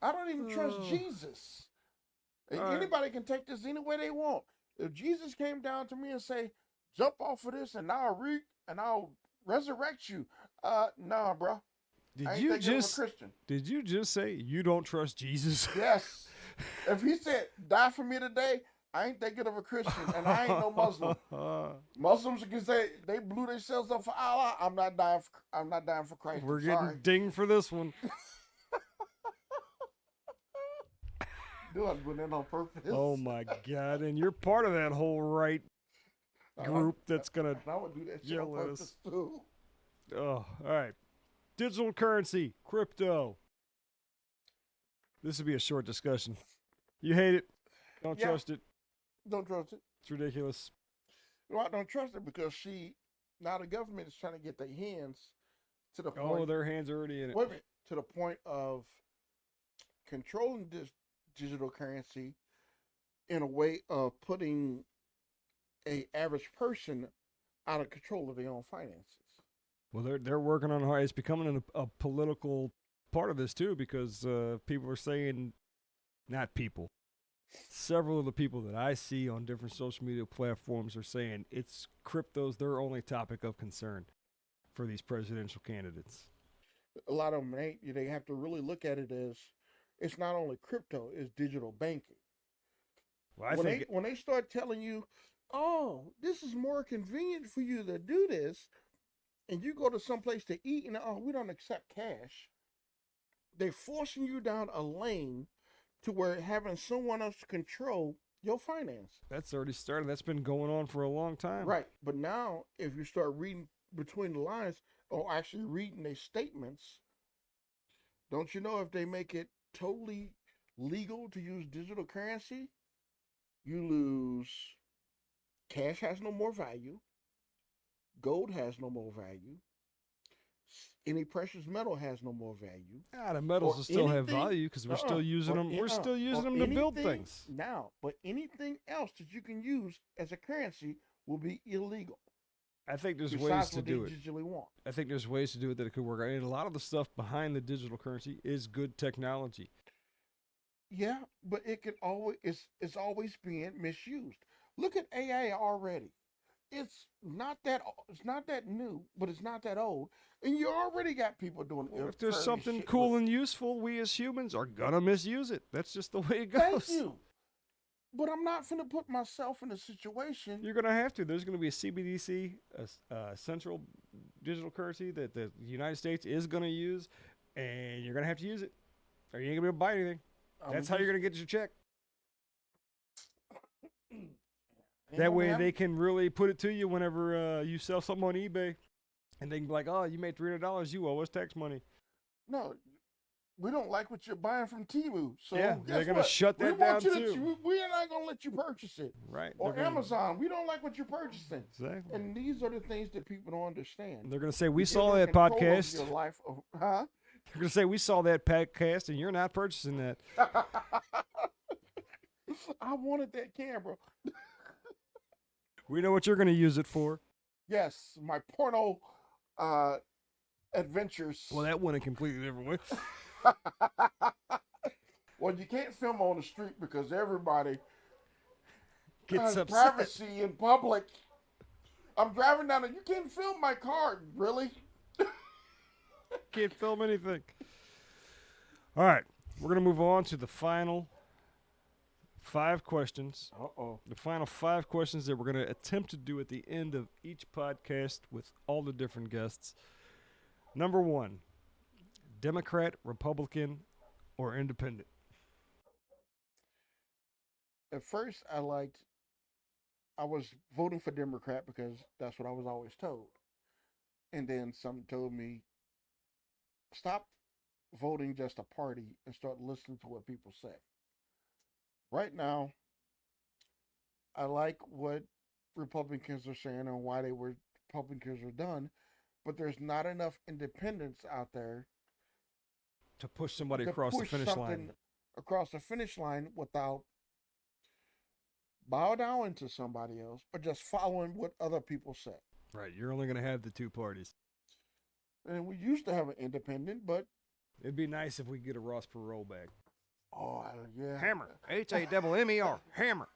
I don't even trust Jesus. And All right. anybody can take this any way they want. If Jesus came down to me and say, jump off of this and I'll resurrect you. Nah, bro. I ain't thinking of a Christian. Did you just say you don't trust Jesus? Yes. If he said, die for me today, I ain't thinking of a Christian, and I ain't no Muslim. Muslims can say they blew themselves up for Allah. I'm not dying for Christ. We're I'm getting sorry. dinged for this one. Doing it on purpose. Oh my God! And you're part of that whole right group that's gonna I would do that shit yell on at purpose us. too. Oh, all right. Digital currency, crypto. This would be a short discussion. You hate it. Don't Yeah. trust it. Don't trust it. It's ridiculous. Well, I don't trust it because now the government is trying to get their hands to the Oh, point. their hands are already in it. Wait a minute, to the point of controlling this digital currency in a way of putting a average person out of control of their own finances. Well, they're working on hard. It's becoming a political part of this too, because people are saying, not people, several of the people that I see on different social media platforms are saying crypto's their only topic of concern for these presidential candidates. A lot of them, they have to really look at it as it's not only crypto, it's digital banking. Well, When they start telling you, oh, this is more convenient for you to do this, and you go to some place to eat and we don't accept cash, they're forcing you down a lane to where having someone else control your finance. that's already started. That's been going on for a long time. Right. But now, if you start reading between the lines, or actually reading their statements, don't you know if they make it totally legal to use digital currency, you lose, cash has no more value, gold has no more value, any precious metal has no more value. The metals Or will still have anything- value because we're still using them. We're still using or them to build anything things. now. But anything else that you can use as a currency will be illegal. I think there's ways Besides to what do they it. usually want. I think there's ways to do it that it could work out. And a lot of the stuff behind the digital currency is good technology. Yeah, but it can always it's always being misused. Look at AI already. It's not that new, but it's not that old, and you already got people doing. Well, if there's furry something shit cool with- and useful, we as humans are gonna misuse it. That's just the way it Thank goes. you, but I'm not finna put myself in a situation. You're gonna have to. There's gonna be a CBDC, a central digital currency that the United States is gonna use, and you're gonna have to use it, or you ain't gonna be able to buy anything. That's how you're gonna get your check. That way they can really put it to you whenever you sell something on eBay, and they can be like, "Oh, you made $300. You owe us tax money." No, we don't like what you're buying from Temu. So Yeah, guess they're gonna what? shut We that want down you too. to. We're not gonna let you purchase it. Right? Or They're gonna- Amazon, we don't like what you're purchasing. Exactly. And these are the things that people don't understand. They're gonna say, "We You're saw in that control of podcast." Your life, huh? They're gonna say, "We saw that podcast, and you're not purchasing that." I wanted that camera. We know what you're gonna use it for. Yes, my porno adventures. Well, that went a completely different way. Well, you can't film on the street because everybody Gets has upset. privacy in public. I'm driving down and you can't film my car, really? Can't film anything. All right, we're gonna move on to the final 5 questions. Uh-oh. The final 5 questions that we're going to attempt to do at the end of each podcast with all the different guests. Number 1, Democrat, Republican, or Independent? At first, I was voting for Democrat because that's what I was always told. And then something told me, stop voting just a party and start listening to what people say. Right now, I like what Republicans are saying and why Republicans are done, but there's not enough independents out there To push somebody to across the push finish something line. across the finish line without bow down to somebody else or just following what other people say. Right, you're only going to have the 2 parties. And we used to have an independent, but It'd be nice if we could get a Ross Perot back. yeah, Hammer. HAMMER. Hammer.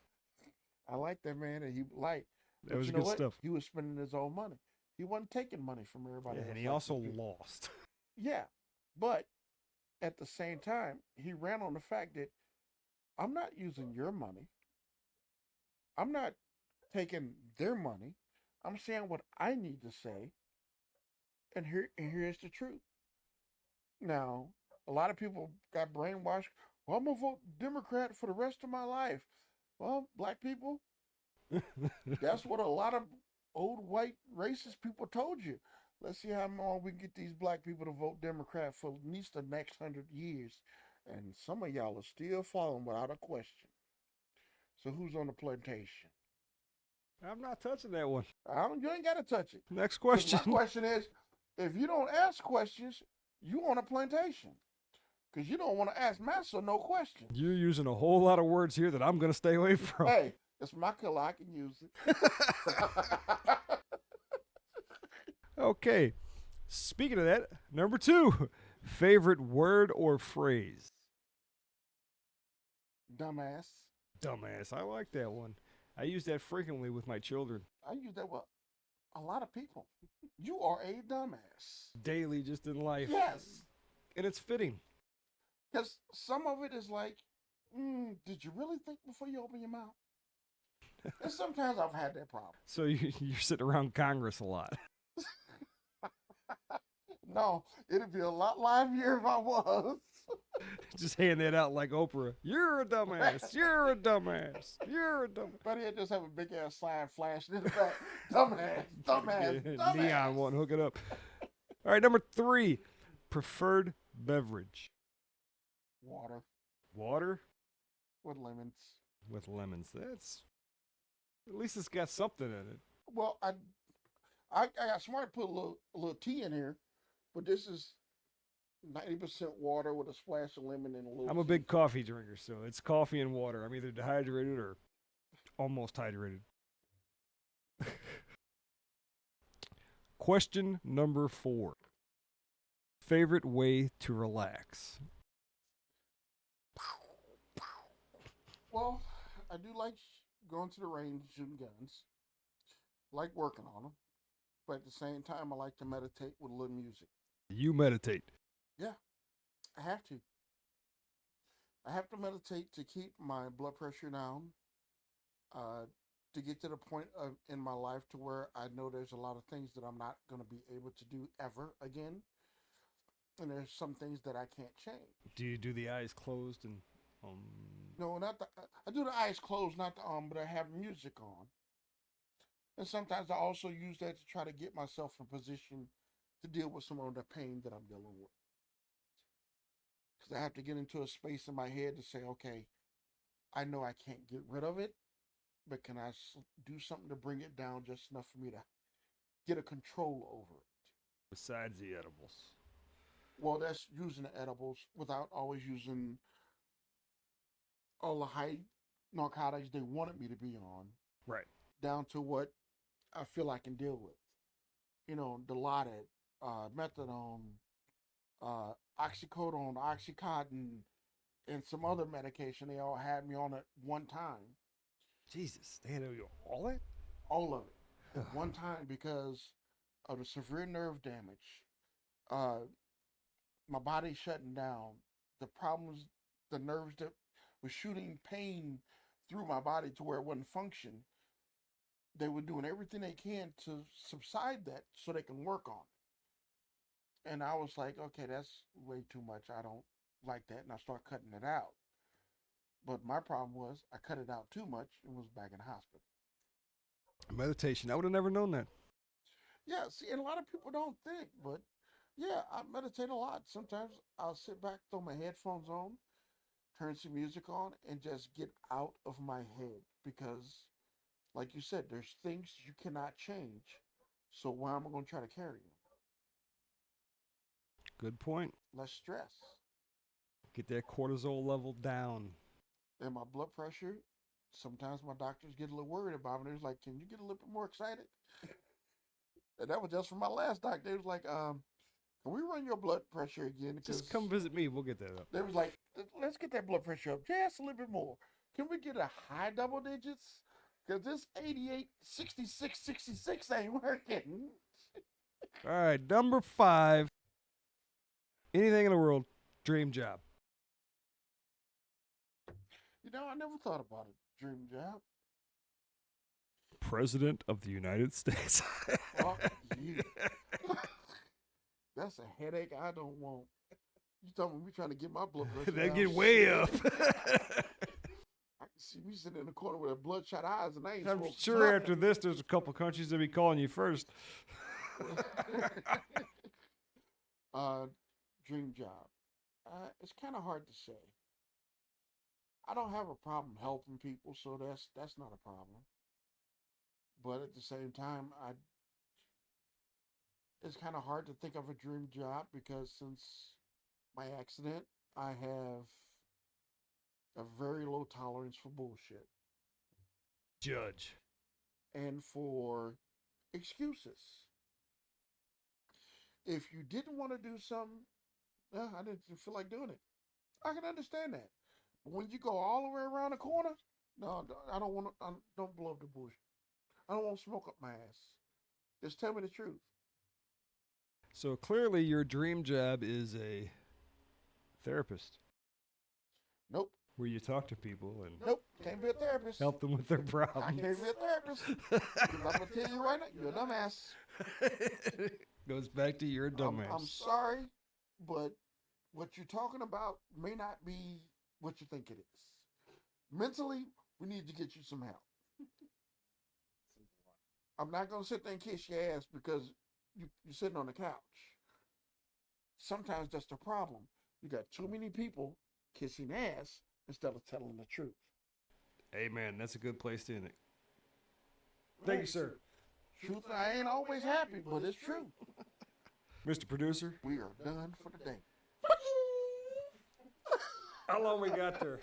I like that man, and he like That but was you know good what? stuff. He was spending his own money. He wasn't taking money from everybody. Yeah, else and he like also these people. lost. Yeah, but at the same time, he ran on the fact that I'm not using your money. I'm not taking their money. I'm saying what I need to say, and here's the truth. Now, a lot of people got brainwashed. Well, I'm gonna vote Democrat for the rest of my life. Well, black people, that's what a lot of old white racist people told you. Let's see how long we can get these black people to vote Democrat for at least the next 100 years. And some of y'all are still following without a question. So who's on the plantation? I'm not touching that one. You ain't got to touch it. Next 'Cause question. My question is, if you don't ask questions, you on a plantation. Because you don't want to ask master no questions. You're using a whole lot of words here that I'm going to stay away from. Hey, it's my color. I can use it. Okay. Speaking of that, number 2, Favorite word or phrase? Dumbass. Dumbass. I like that one. I use that frequently with my children. I use that with a lot of people. You are a dumbass. Daily, just in life. Yes. And it's fitting. Because some of it is like, did you really think before you open your mouth? And sometimes I've had that problem. So you're sitting around Congress a lot. No, it'd be a lot livelier if I was. Just hand that out like Oprah. You're a dumbass. You're a dumbass. You're a dumbass. But he'd just have a big ass sign flashing in the back. Dumbass, dumbass, dumbass. Neon one, hook it up. All right, number 3. Preferred beverage. Water Water with lemons. with lemons. That's, at least it's got something in it. Well, I got smart to put a little tea in here, but this is 90% water with a splash of lemon and a little. I'm a big coffee drinker, so it's coffee and water. I'm either dehydrated or almost hydrated. Question number 4. Favorite way to relax? Well, I do like going to the range, shooting guns. Like working on them, but at the same time, I like to meditate with a little music. You meditate. Yeah, I have to. I have to meditate to keep my blood pressure down. To get to the point in my life to where I know there's a lot of things that I'm not going to be able to do ever again, and there's some things that I can't change. Do you do the eyes closed and No, not the. I do the eyes closed, not the but I have music on, and sometimes I also use that to try to get myself in position to deal with some of the pain that I'm dealing with. Because I have to get into a space in my head to say, okay, I know I can't get rid of it, but can I do something to bring it down just enough for me to get a control over it? besides the edibles? Well, that's using the edibles without always using all the high narcotics they wanted me to be on, Right. down to what I feel I can deal with. You know, Dilaudid, methadone, oxycodone, oxycontin, and some other medication. They all had me on at one time. Jesus, they had all that? All of it at one time because of the severe nerve damage. My body shutting down. The problems, the nerves that were shooting pain through my body to where it wouldn't function. They were doing everything they can to subside that so they can work on it. And I was like, okay, that's way too much. I don't like that. And I start cutting it out. But my problem was I cut it out too much and was back in the hospital. Meditation. I would have never known that. Yeah, see, and a lot of people don't think, but yeah, I meditate a lot. Sometimes I'll sit back, throw my headphones on, turn some music on, and just get out of my head. Because, like you said, there's things you cannot change. So why am I going to try to carry them? Good point. Less stress. Get that cortisol level down. And my blood pressure, sometimes my doctors get a little worried about me. They're like, can you get a little bit more excited? And that was just from my last doctor. They was like, can we run your blood pressure again? Just come visit me. We'll get that up. They was like, let's get that blood pressure up just a little bit more. Can we get a high double digits? Because this 88, 66, 66 ain't working. All right, number 5. Anything in the world, dream job. You know, I never thought about a dream job. President of the United States. Fuck you. That's a headache I don't want. You talking about me trying to get my blood pressure That down? get way Shit. up. I can see me sitting in the corner with bloodshot eyes, and I ain't I'm supposed to sure talk. after this, there's a couple countries that be calling you first. Dream job. It's kind of hard to say. I don't have a problem helping people, so that's not a problem. But at the same time, it's kind of hard to think of a dream job because since my accident, I have a very low tolerance for bullshit Judge. and for excuses. If you didn't want to do something, Yeah, I didn't feel like doing it. I can understand that. But when you go all the way around the corner, no, I don't want to. Don't blow up the bush. I don't want to smoke up my ass. Just tell me the truth. So clearly, your dream job is a therapist, Nope, where you talk to people and nope. Can't be a therapist. help them with their I problems. can't be a therapist. 'Cause I'm gonna tell you right now, you're a dumbass. Goes back to your dumbass. I'm sorry, but what you're talking about may not be what you think it is. Mentally, we need to get you some help. I'm not gonna sit there and kiss your ass because you're sitting on the couch. Sometimes that's the problem. You got too many people kissing ass instead of telling the truth. Amen. That's a good place to end it. Thank you, sir. Truth, I ain't always happy, but it's true. Mr. Producer, We are done for the day. how long we got there?